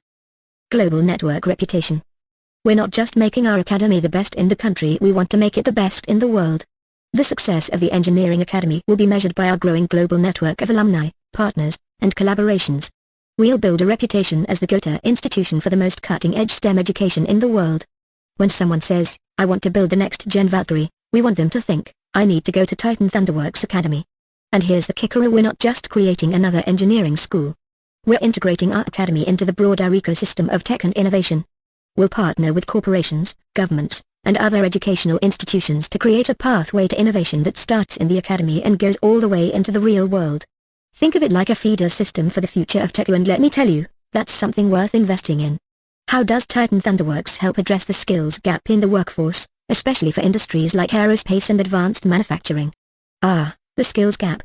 Global network reputation. We're not just making our academy the best in the country, we want to make it the best in the world. The success of the Engineering Academy will be measured by our growing global network of alumni, partners, and collaborations. We'll build a reputation as the go-to institution for the most cutting-edge STEM education in the world. When someone says, "I want to build the next-gen Valkyrie," we want them to think, "I need to go to Titan Thunderworks Academy." And here's the kicker, we're not just creating another engineering school. We're integrating our academy into the broader ecosystem of tech and innovation. We'll partner with corporations, governments, and other educational institutions to create a pathway to innovation that starts in the academy and goes all the way into the real world. Think of it like a feeder system for the future of tech, and let me tell you, that's something worth investing in. How does Titan Thunderworks help address the skills gap in the workforce, especially for industries like aerospace and advanced manufacturing? The skills gap.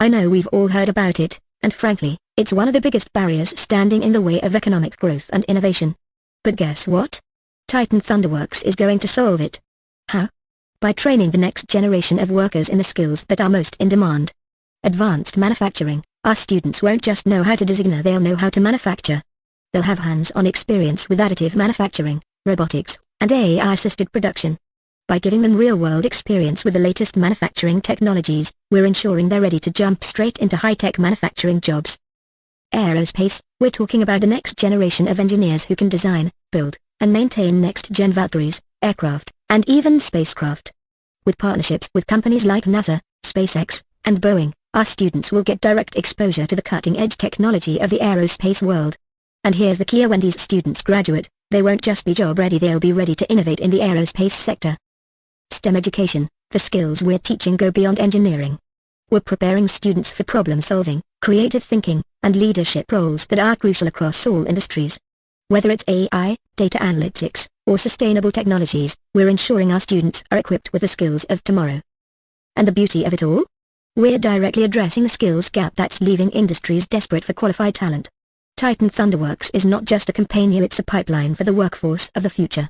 I know we've all heard about it, and frankly, it's one of the biggest barriers standing in the way of economic growth and innovation. But guess what? Titan Thunderworks is going to solve it. How? By training the next generation of workers in the skills that are most in demand. Advanced manufacturing. Our students won't just know how to design, they'll know how to manufacture. They'll have hands-on experience with additive manufacturing, robotics, and AI-assisted production. By giving them real-world experience with the latest manufacturing technologies, we're ensuring they're ready to jump straight into high-tech manufacturing jobs. Aerospace. We're talking about the next generation of engineers who can design, build, and maintain next-gen Valkyries, aircraft, and even spacecraft. With partnerships with companies like NASA, SpaceX, and Boeing, our students will get direct exposure to the cutting-edge technology of the aerospace world. And here's the key, when these students graduate, they won't just be job-ready, they'll be ready to innovate in the aerospace sector. STEM education. The skills we're teaching go beyond engineering. We're preparing students for problem-solving, creative thinking, and leadership roles that are crucial across all industries. Whether it's AI, data analytics, or sustainable technologies, we're ensuring our students are equipped with the skills of tomorrow. And the beauty of it all? We're directly addressing the skills gap that's leaving industries desperate for qualified talent. Titan Thunderworks is not just a companion, it's a pipeline for the workforce of the future.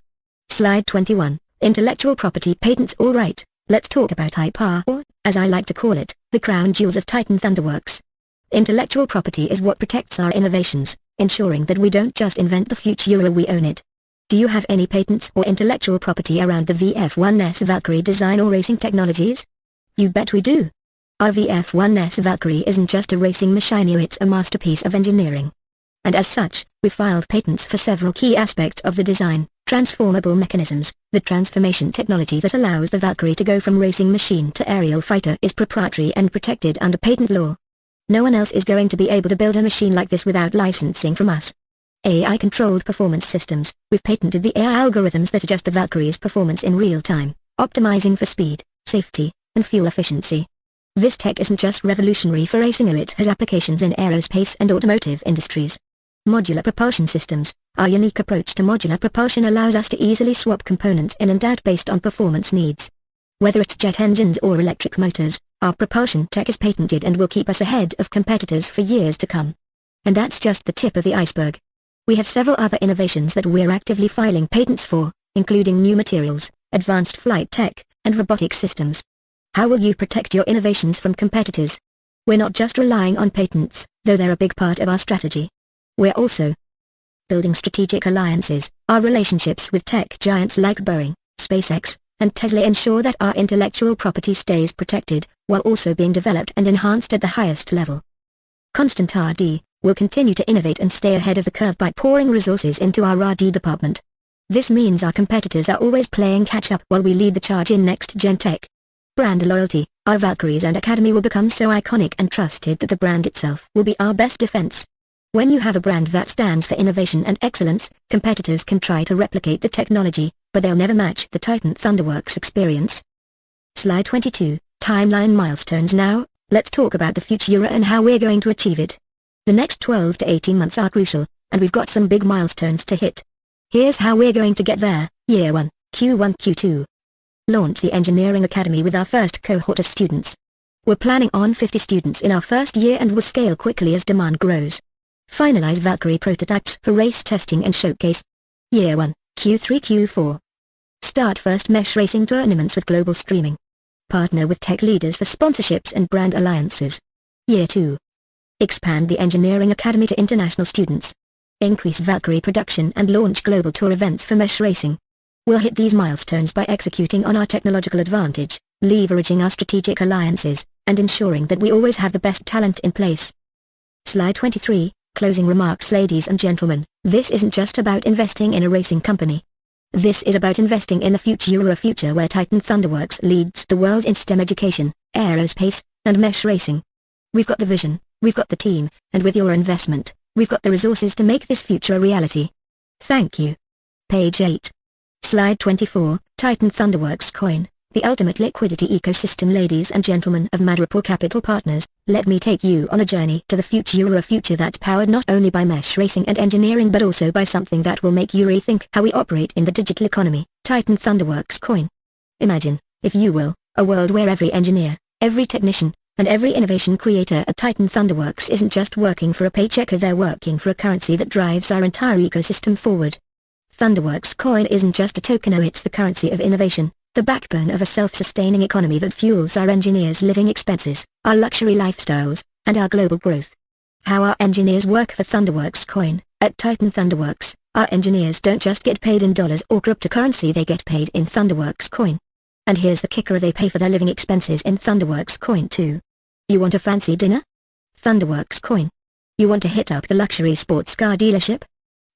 Slide 21, Intellectual Property Patents. Alright, let's talk about IP, or, as I like to call it, the crown jewels of Titan Thunderworks. Intellectual property is what protects our innovations, ensuring that we don't just invent the future, we own it. Do you have any patents or intellectual property around the VF1S Valkyrie design or racing technologies? You bet we do. Our VF1S Valkyrie isn't just a racing machine, it's a masterpiece of engineering. And as such, we filed patents for several key aspects of the design: transformable mechanisms. The transformation technology that allows the Valkyrie to go from racing machine to aerial fighter is proprietary and protected under patent law. No one else is going to be able to build a machine like this without licensing from us. AI-controlled performance systems. We've patented the AI algorithms that adjust the Valkyrie's performance in real time, optimizing for speed, safety, and fuel efficiency. This tech isn't just revolutionary for racing, it has applications in aerospace and automotive industries. Modular propulsion systems. Our unique approach to modular propulsion allows us to easily swap components in and out based on performance needs. Whether it's jet engines or electric motors, our propulsion tech is patented and will keep us ahead of competitors for years to come. And that's just the tip of the iceberg. We have several other innovations that we're actively filing patents for, including new materials, advanced flight tech, and robotic systems. How will you protect your innovations from competitors? We're not just relying on patents, though they're a big part of our strategy. We're also building strategic alliances. Our relationships with tech giants like Boeing, SpaceX, and Tesla ensure that our intellectual property stays protected, while also being developed and enhanced at the highest level. Constant R&D. We'll continue to innovate and stay ahead of the curve by pouring resources into our R&D department. This means our competitors are always playing catch-up while we lead the charge in next-gen tech. Brand loyalty. Our Valkyries and Academy will become so iconic and trusted that the brand itself will be our best defense. When you have a brand that stands for innovation and excellence, competitors can try to replicate the technology, but they'll never match the Titan Thunderworks experience. Slide 22, Timeline milestones. Now, let's talk about the future and how we're going to achieve it. The next 12 to 18 months are crucial, and we've got some big milestones to hit. Here's how we're going to get there. Year 1, Q1 Q2. Launch the Engineering Academy with our first cohort of students. We're planning on 50 students in our first year and will scale quickly as demand grows. Finalize Valkyrie prototypes for race testing and showcase. Year 1, Q3 Q4. Start first mesh racing tournaments with global streaming. Partner with tech leaders for sponsorships and brand alliances. Year 2. Expand the Engineering Academy to international students. Increase Valkyrie production and launch global tour events for mesh racing. We'll hit these milestones by executing on our technological advantage, leveraging our strategic alliances, and ensuring that we always have the best talent in place. Slide 23, closing remarks. Ladies and gentlemen, this isn't just about investing in a racing company. This is about investing in the future, a future where Titan Thunderworks leads the world in STEM education, aerospace, and mesh racing. We've got the vision, we've got the team, and with your investment, we've got the resources to make this future a reality. Thank you. Page 8. Slide 24, Titan Thunderworks Coin, the ultimate liquidity ecosystem. Ladies and gentlemen of Madripoor Capital Partners, let me take you on a journey to the future, a future that's powered not only by mesh racing and engineering but also by something that will make you rethink how we operate in the digital economy, Titan Thunderworks Coin. Imagine, if you will, a world where every engineer, every technician, and every innovation creator at Titan Thunderworks isn't just working for a paycheck, they're working for a currency that drives our entire ecosystem forward. Thunderworks Coin isn't just a token, it's the currency of innovation, the backbone of a self-sustaining economy that fuels our engineers' living expenses, our luxury lifestyles, and our global growth. How our engineers work for Thunderworks Coin. At Titan Thunderworks, our engineers don't just get paid in dollars or cryptocurrency, they get paid in Thunderworks Coin. And here's the kicker, they pay for their living expenses in Thunderworks Coin too. You want a fancy dinner? Thunderworks Coin. You want to hit up the luxury sports car dealership?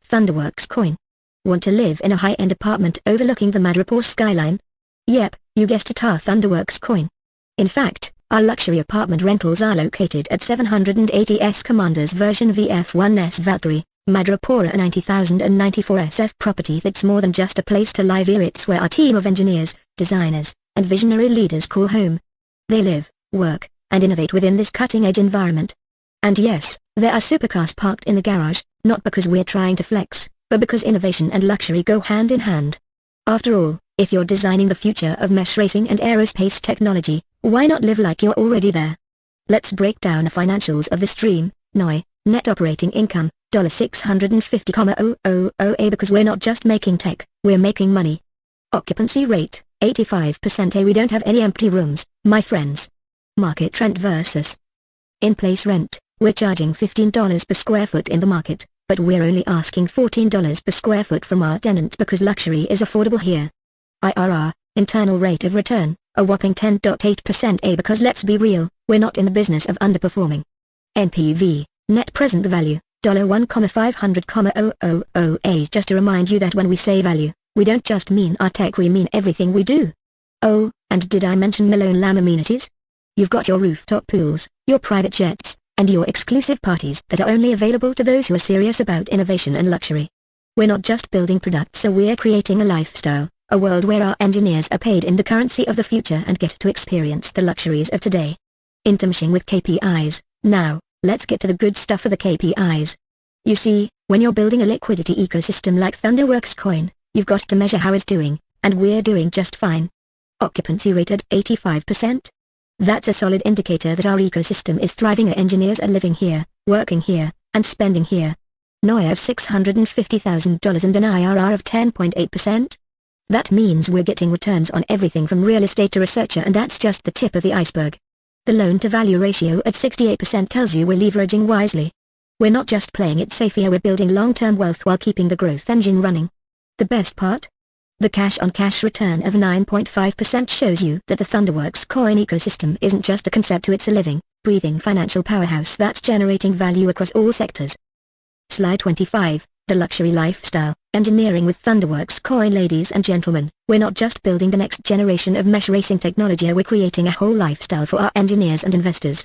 Thunderworks Coin. Want to live in a high-end apartment overlooking the Madripoor skyline? Yep, you guessed it, our Thunderworks Coin. In fact, our luxury apartment rentals are located at 780S Commander's version VF1S Valkyrie, Madripoor, a 90,094 SF property that's more than just a place to live here, it's where our team of engineers, designers, and visionary leaders call home. They live, work, and innovate within this cutting-edge environment. And yes, there are supercars parked in the garage, not because we're trying to flex, but because innovation and luxury go hand in hand. After all, if you're designing the future of mesh racing and aerospace technology, why not live like you're already there? Let's break down the financials of this dream. NOI, net operating income, $650,000 because we're not just making tech, we're making money. Occupancy rate, 85%. We don't have any empty rooms, my friends. Market rent versus in-place rent, we're charging $15 per square foot in the market, but we're only asking $14 per square foot from our tenants because luxury is affordable here. IRR, internal rate of return, a whopping 10.8%. Because let's be real, we're not in the business of underperforming. NPV, net present value, $1,500,000. Just to remind you that when we say value, we don't just mean our tech, we mean everything we do. Oh, and did I mention Malone Lamb amenities? You've got your rooftop pools, your private jets, and your exclusive parties that are only available to those who are serious about innovation and luxury. We're not just building products, so we're creating a lifestyle, a world where our engineers are paid in the currency of the future and get to experience the luxuries of today. Intermeshing with KPIs. Now, let's get to the good stuff for the KPIs. You see, when you're building a liquidity ecosystem like Thunderworks Coin, you've got to measure how it's doing, and we're doing just fine. Occupancy rate at 85%? That's a solid indicator that our ecosystem is thriving. Our engineers are living here, working here, and spending here. NOI of $650,000 and an IRR of 10.8%? That means we're getting returns on everything from real estate to researcher, and that's just the tip of the iceberg. The loan-to-value ratio at 68% tells you we're leveraging wisely. We're not just playing it safe here, we're building long-term wealth while keeping the growth engine running. The best part? The cash-on-cash return of 9.5% shows you that the Thunderworks Coin ecosystem isn't just a concept, it's a living, breathing financial powerhouse that's generating value across all sectors. Slide 25, the luxury lifestyle, engineering with Thunderworks Coin. Ladies and gentlemen, we're not just building the next generation of mesh racing technology, we're creating a whole lifestyle for our engineers and investors.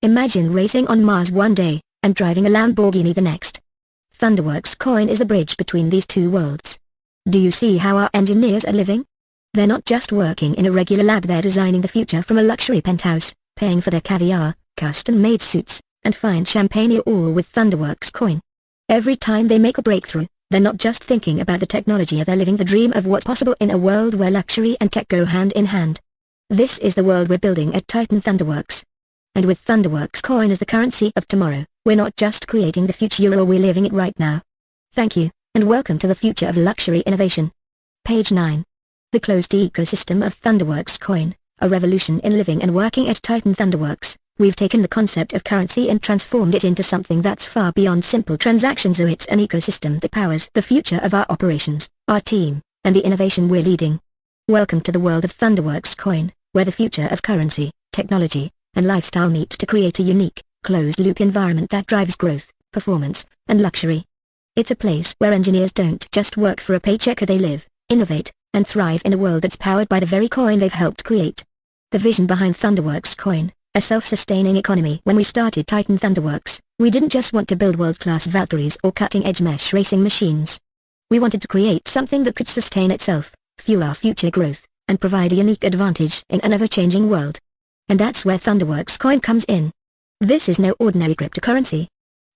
Imagine racing on Mars one day, and driving a Lamborghini the next. Thunderworks Coin is the bridge between these two worlds. Do you see how our engineers are living? They're not just working in a regular lab, they're designing the future from a luxury penthouse, paying for their caviar, custom-made suits, and find champagne all with Thunderworks coin. Every time they make a breakthrough, they're not just thinking about the technology, they're living the dream of what's possible in a world where luxury and tech go hand in hand. This is the world we're building at Titan Thunderworks. And with Thunderworks coin as the currency of tomorrow, we're not just creating the future, we're living it right now. Thank you, and welcome to the future of luxury innovation. Page 9. The closed ecosystem of Thunderworks coin, a revolution in living and working at Titan Thunderworks. We've taken the concept of currency and transformed it into something that's far beyond simple transactions. So it's an ecosystem that powers the future of our operations, our team, and the innovation we're leading. Welcome to the world of Thunderworks coin, where the future of currency, technology, and lifestyle meet to create a unique, closed-loop environment that drives growth, performance, and luxury. It's a place where engineers don't just work for a paycheck, they live, innovate, and thrive in a world that's powered by the very coin they've helped create. The vision behind Thunderworks coin, a self-sustaining economy. When we started Titan Thunderworks, we didn't just want to build world-class Valkyries or cutting-edge mesh racing machines. We wanted to create something that could sustain itself, fuel our future growth, and provide a unique advantage in an ever-changing world. And that's where Thunderworks coin comes in. This is no ordinary cryptocurrency.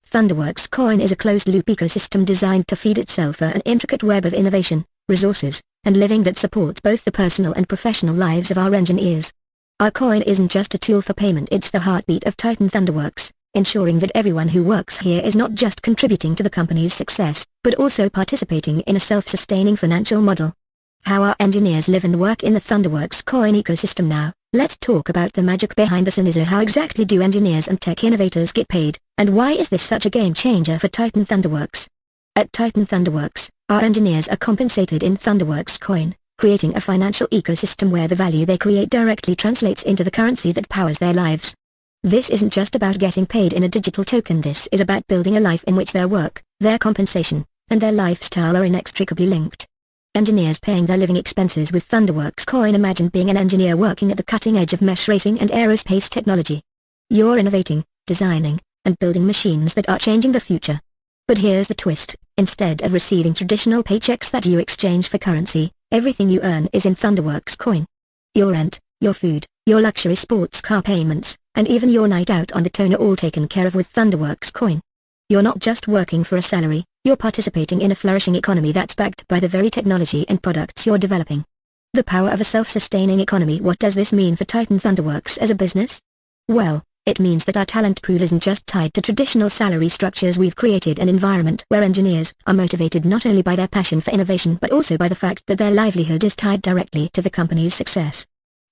Thunderworks coin is a closed-loop ecosystem designed to feed itself an intricate web of innovation, resources, and living that supports both the personal and professional lives of our engineers. Our coin isn't just a tool for payment, it's the heartbeat of Titan Thunderworks, ensuring that everyone who works here is not just contributing to the company's success, but also participating in a self-sustaining financial model. How our engineers live and work in the Thunderworks coin ecosystem now. Let's talk about the magic behind the scene. How exactly do engineers and tech innovators get paid, and why is this such a game changer for Titan Thunderworks? At Titan Thunderworks, our engineers are compensated in Thunderworks coin, creating a financial ecosystem where the value they create directly translates into the currency that powers their lives. This isn't just about getting paid in a digital token, this is about building a life in which their work, their compensation, and their lifestyle are inextricably linked. Engineers paying their living expenses with Thunderworks coin. Imagine being an engineer working at the cutting edge of mesh racing and aerospace technology. You're innovating, designing, and building machines that are changing the future. But here's the twist, instead of receiving traditional paychecks that you exchange for currency, everything you earn is in Thunderworks coin. Your rent, your food, your luxury sports car payments, and even your night out on the town are all taken care of with Thunderworks coin. You're not just working for a salary, you're participating in a flourishing economy that's backed by the very technology and products you're developing. The power of a self-sustaining economy. What does this mean for Titan Thunderworks as a business? Well, it means that our talent pool isn't just tied to traditional salary structures. We've created an environment where engineers are motivated not only by their passion for innovation but also by the fact that their livelihood is tied directly to the company's success.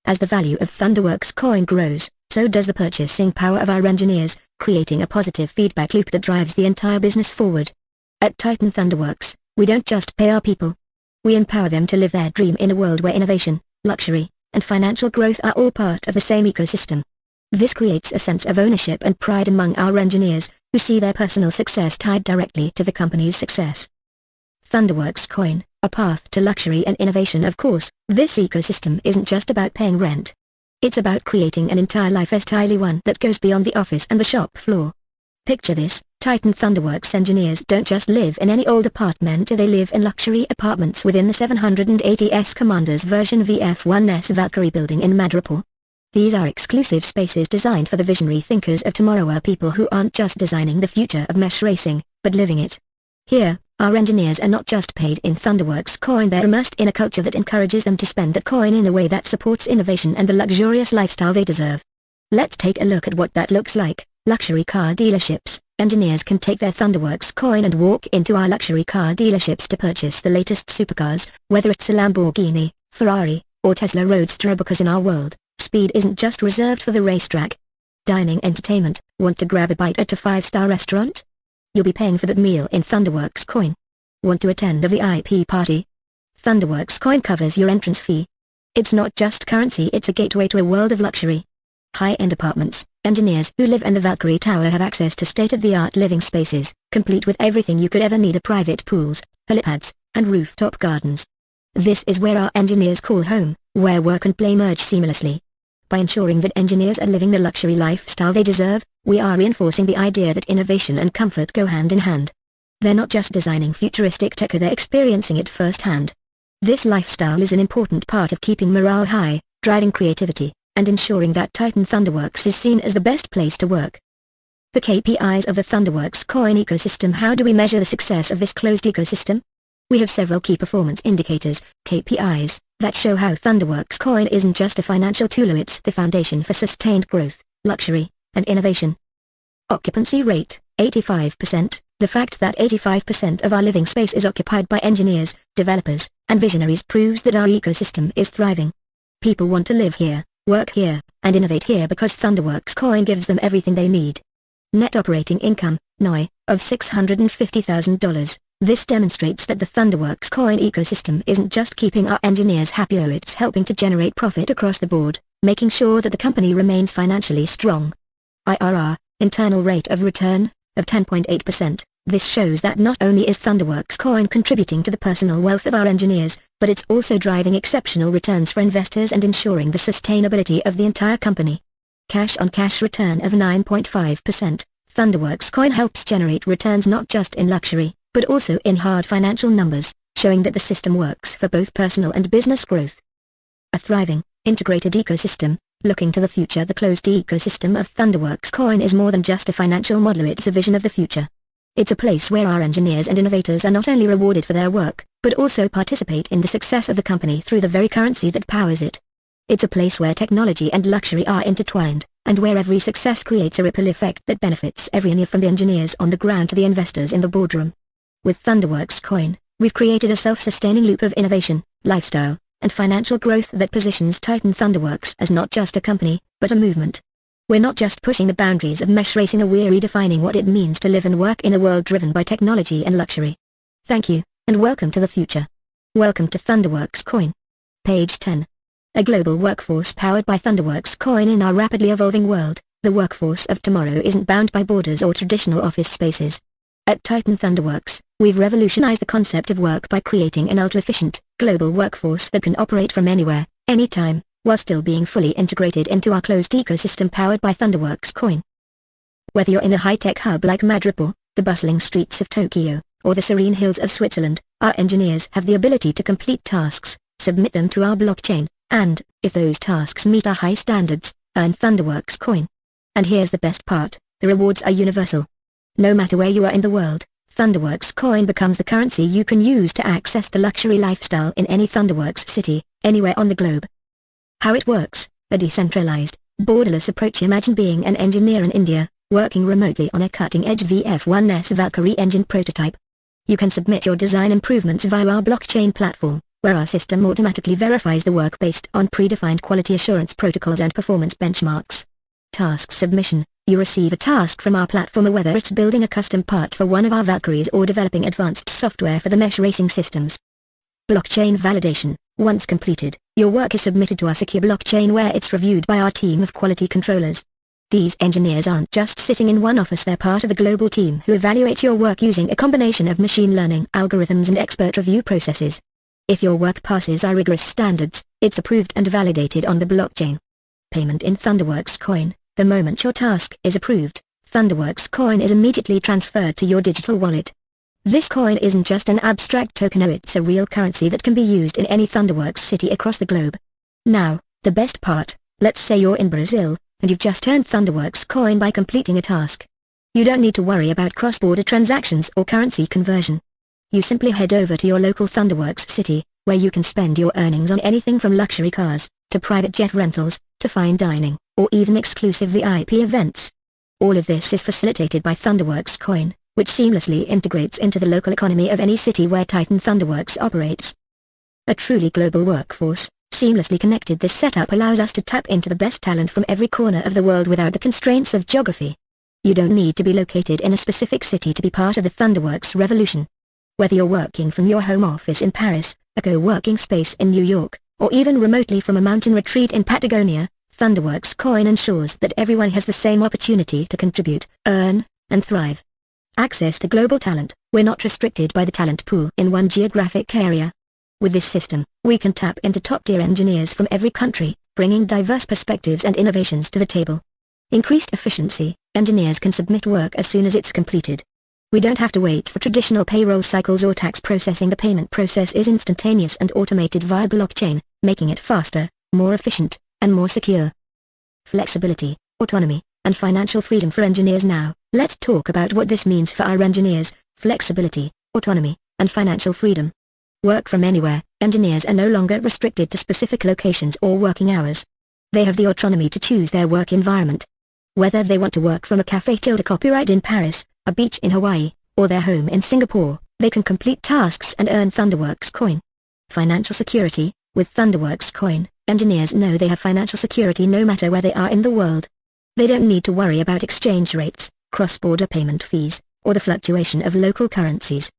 As the value of Thunderworks coin grows, so does the purchasing power of our engineers, creating a positive feedback loop that drives the entire business forward. At Titan Thunderworks, we don't just pay our people. We empower them to live their dream in a world where innovation, luxury, and financial growth are all part of the same ecosystem. This creates a sense of ownership and pride among our engineers, who see their personal success tied directly to the company's success. Thunderworks coin, a path to luxury and innovation. Of course, this ecosystem isn't just about paying rent. It's about creating an entire lifestyle, one that goes beyond the office and the shop floor. Picture this, Titan Thunderworks engineers don't just live in any old apartment, they live in luxury apartments within the 780S Commander's version VF1S Valkyrie building in Madripoor. These are exclusive spaces designed for the visionary thinkers of tomorrow, people who aren't just designing the future of mesh racing, but living it. Here, our engineers are not just paid in Thunderworks coin, they're immersed in a culture that encourages them to spend that coin in a way that supports innovation and the luxurious lifestyle they deserve. Let's take a look at what that looks like. Luxury car dealerships. Engineers can take their Thunderworks coin and walk into our luxury car dealerships to purchase the latest supercars, whether it's a Lamborghini, Ferrari, or Tesla Roadster, because in our world, speed isn't just reserved for the racetrack. Dining entertainment. Want to grab a bite at a 5-star restaurant? You'll be paying for that meal in Thunderworks coin. Want to attend a VIP party? Thunderworks coin covers your entrance fee. It's not just currency, it's a gateway to a world of luxury. High-end apartments. Engineers who live in the Valkyrie Tower have access to state-of-the-art living spaces, complete with everything you could ever need: private pools, helipads, and rooftop gardens. This is where our engineers call home, where work and play merge seamlessly. By ensuring that engineers are living the luxury lifestyle they deserve, we are reinforcing the idea that innovation and comfort go hand in hand. They're not just designing futuristic tech, they're experiencing it firsthand. This lifestyle is an important part of keeping morale high, driving creativity, and ensuring that Titan Thunderworks is seen as the best place to work. The KPIs of the Thunderworks coin ecosystem. How do we measure the success of this closed ecosystem? We have several key performance indicators, KPIs, that show how Thunderworks coin isn't just a financial tool, it's the foundation for sustained growth, luxury, and innovation. Occupancy rate, 85%. The fact that 85% of our living space is occupied by engineers, developers, and visionaries proves that our ecosystem is thriving. People want to live here, work here, and innovate here because Thunderworks coin gives them everything they need. Net operating income, NOI, of $650,000. This demonstrates that the Thunderworks coin ecosystem isn't just keeping our engineers happy, it's helping to generate profit across the board, making sure that the company remains financially strong. IRR, internal rate of return, of 10.8%. This shows that not only is Thunderworks coin contributing to the personal wealth of our engineers, but it's also driving exceptional returns for investors and ensuring the sustainability of the entire company. Cash-on-cash return of 9.5%. Thunderworks coin helps generate returns not just in luxury, but also in hard financial numbers, showing that the system works for both personal and business growth. A thriving, integrated ecosystem. Looking to the future, the closed ecosystem of Thunderworks coin is more than just a financial model, it's a vision of the future. It's a place where our engineers and innovators are not only rewarded for their work, but also participate in the success of the company through the very currency that powers it. It's a place where technology and luxury are intertwined, and where every success creates a ripple effect that benefits everyone, from the engineers on the ground to the investors in the boardroom. With Thunderworks coin, we've created a self-sustaining loop of innovation, lifestyle, and financial growth that positions Titan Thunderworks as not just a company, but a movement. We're not just pushing the boundaries of mesh racing, we're redefining what it means to live and work in a world driven by technology and luxury. Thank you, and welcome to the future. Welcome to Thunderworks coin. Page 10. A global workforce powered by Thunderworks coin. In our rapidly evolving world, the workforce of tomorrow isn't bound by borders or traditional office spaces. At Titan Thunderworks, we've revolutionized the concept of work by creating an ultra-efficient, global workforce that can operate from anywhere, anytime, while still being fully integrated into our closed ecosystem powered by Thunderworks coin. Whether you're in a high-tech hub like Madripoor, the bustling streets of Tokyo, or the serene hills of Switzerland, our engineers have the ability to complete tasks, submit them to our blockchain, and, if those tasks meet our high standards, earn Thunderworks coin. And here's the best part, the rewards are universal. No matter where you are in the world, Thunderworks coin becomes the currency you can use to access the luxury lifestyle in any Thunderworks city, anywhere on the globe. How it works: a decentralized, borderless approach. Imagine being an engineer in India, working remotely on a cutting-edge VF1S Valkyrie engine prototype. You can submit your design improvements via our blockchain platform, where our system automatically verifies the work based on predefined quality assurance protocols and performance benchmarks. Task submission: you receive a task from our platform, whether it's building a custom part for one of our Valkyries or developing advanced software for the mesh racing systems. Blockchain validation: once completed, your work is submitted to our secure blockchain where it's reviewed by our team of quality controllers. These engineers aren't just sitting in one office, they're part of a global team who evaluate your work using a combination of machine learning algorithms and expert review processes. If your work passes our rigorous standards, it's approved and validated on the blockchain. Payment in Thunderworks coin: the moment your task is approved, Thunderworks coin is immediately transferred to your digital wallet. This coin isn't just an abstract token, it's a real currency that can be used in any Thunderworks city across the globe. Now, the best part: let's say you're in Brazil, and you've just earned Thunderworks coin by completing a task. You don't need to worry about cross-border transactions or currency conversion. You simply head over to your local Thunderworks city, where you can spend your earnings on anything from luxury cars, to private jet rentals, to fine dining, or even exclusive VIP events. All of this is facilitated by Thunderworks coin, which seamlessly integrates into the local economy of any city where Titan Thunderworks operates. A truly global workforce, seamlessly connected. This setup allows us to tap into the best talent from every corner of the world without the constraints of geography. You don't need to be located in a specific city to be part of the Thunderworks revolution. Whether you're working from your home office in Paris, a co-working space in New York, or even remotely from a mountain retreat in Patagonia, Thunderworks coin ensures that everyone has the same opportunity to contribute, earn, and thrive. Access to global talent: we're not restricted by the talent pool in one geographic area. With this system, we can tap into top-tier engineers from every country, bringing diverse perspectives and innovations to the table. Increased efficiency: engineers can submit work as soon as it's completed. We don't have to wait for traditional payroll cycles or tax processing. The payment process is instantaneous and automated via blockchain, making it faster, more efficient, and more secure. Flexibility, autonomy, and financial freedom for engineers. Now, Let's talk about what this means for our engineers: flexibility, autonomy, and financial freedom. Work from anywhere. Engineers are no longer restricted to specific locations or working hours. They have the autonomy to choose their work environment. Whether they want to work from a cafe tilde copyright in Paris, a beach in Hawaii, or their home in Singapore, they can complete tasks and earn Thunderworks coin. Financial security. With Thunderworks coin, engineers know they have financial security no matter where they are in the world. They don't need to worry about exchange rates, cross-border payment fees, or the fluctuation of local currencies.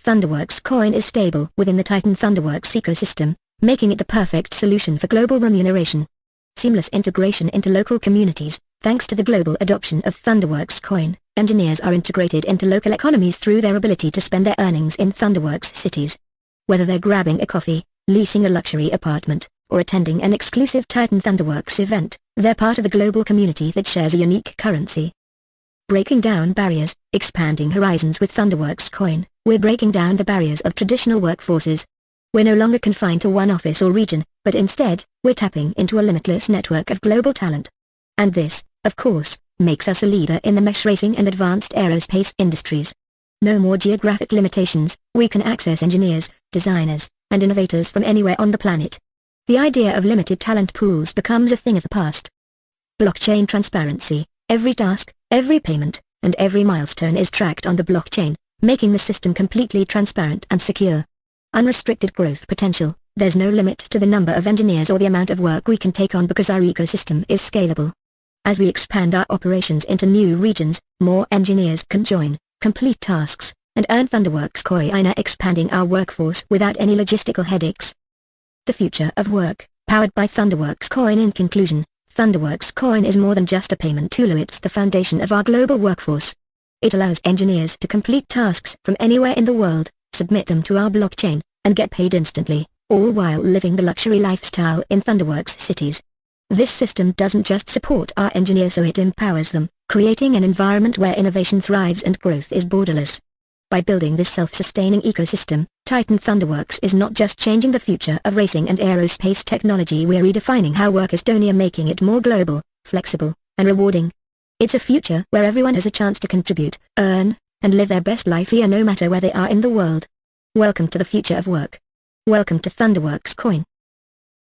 Thunderworks coin is stable within the Titan Thunderworks ecosystem, making it the perfect solution for global remuneration. Seamless integration into local communities. Thanks to the global adoption of Thunderworks coin, engineers are integrated into local economies through their ability to spend their earnings in Thunderworks cities. Whether they're grabbing a coffee, leasing a luxury apartment, or attending an exclusive Titan Thunderworks event, they're part of a global community that shares a unique currency. Breaking down barriers, expanding horizons with Thunderworks coin. We're breaking down the barriers of traditional workforces. We're no longer confined to one office or region, but instead, we're tapping into a limitless network of global talent. And this, of course, makes us a leader in the mesh racing and advanced aerospace industries. No more geographic limitations. We can access engineers, designers, and innovators from anywhere on the planet. The idea of limited talent pools becomes a thing of the past. Blockchain transparency. Every task, every payment, and every milestone is tracked on the blockchain, making the system completely transparent and secure. Unrestricted growth potential. There's no limit to the number of engineers or the amount of work we can take on because our ecosystem is scalable. As we expand our operations into new regions, more engineers can join, complete tasks, and earn Thunderworks coin, expanding our workforce without any logistical headaches. The future of work, powered by Thunderworks coin. In conclusion, Thunderworks coin is more than just a payment tool. It's the foundation of our global workforce. It allows engineers to complete tasks from anywhere in the world, submit them to our blockchain, and get paid instantly, all while living the luxury lifestyle in Thunderworks cities. This system doesn't just support our engineers, so it empowers them, creating an environment where innovation thrives and growth is borderless. By building this self-sustaining ecosystem, Titan Thunderworks is not just changing the future of racing and aerospace technology, we're redefining how work is done, making it more global, flexible, and rewarding. It's a future where everyone has a chance to contribute, earn, and live their best life here no matter where they are in the world. Welcome to the future of work. Welcome to Thunderworks coin.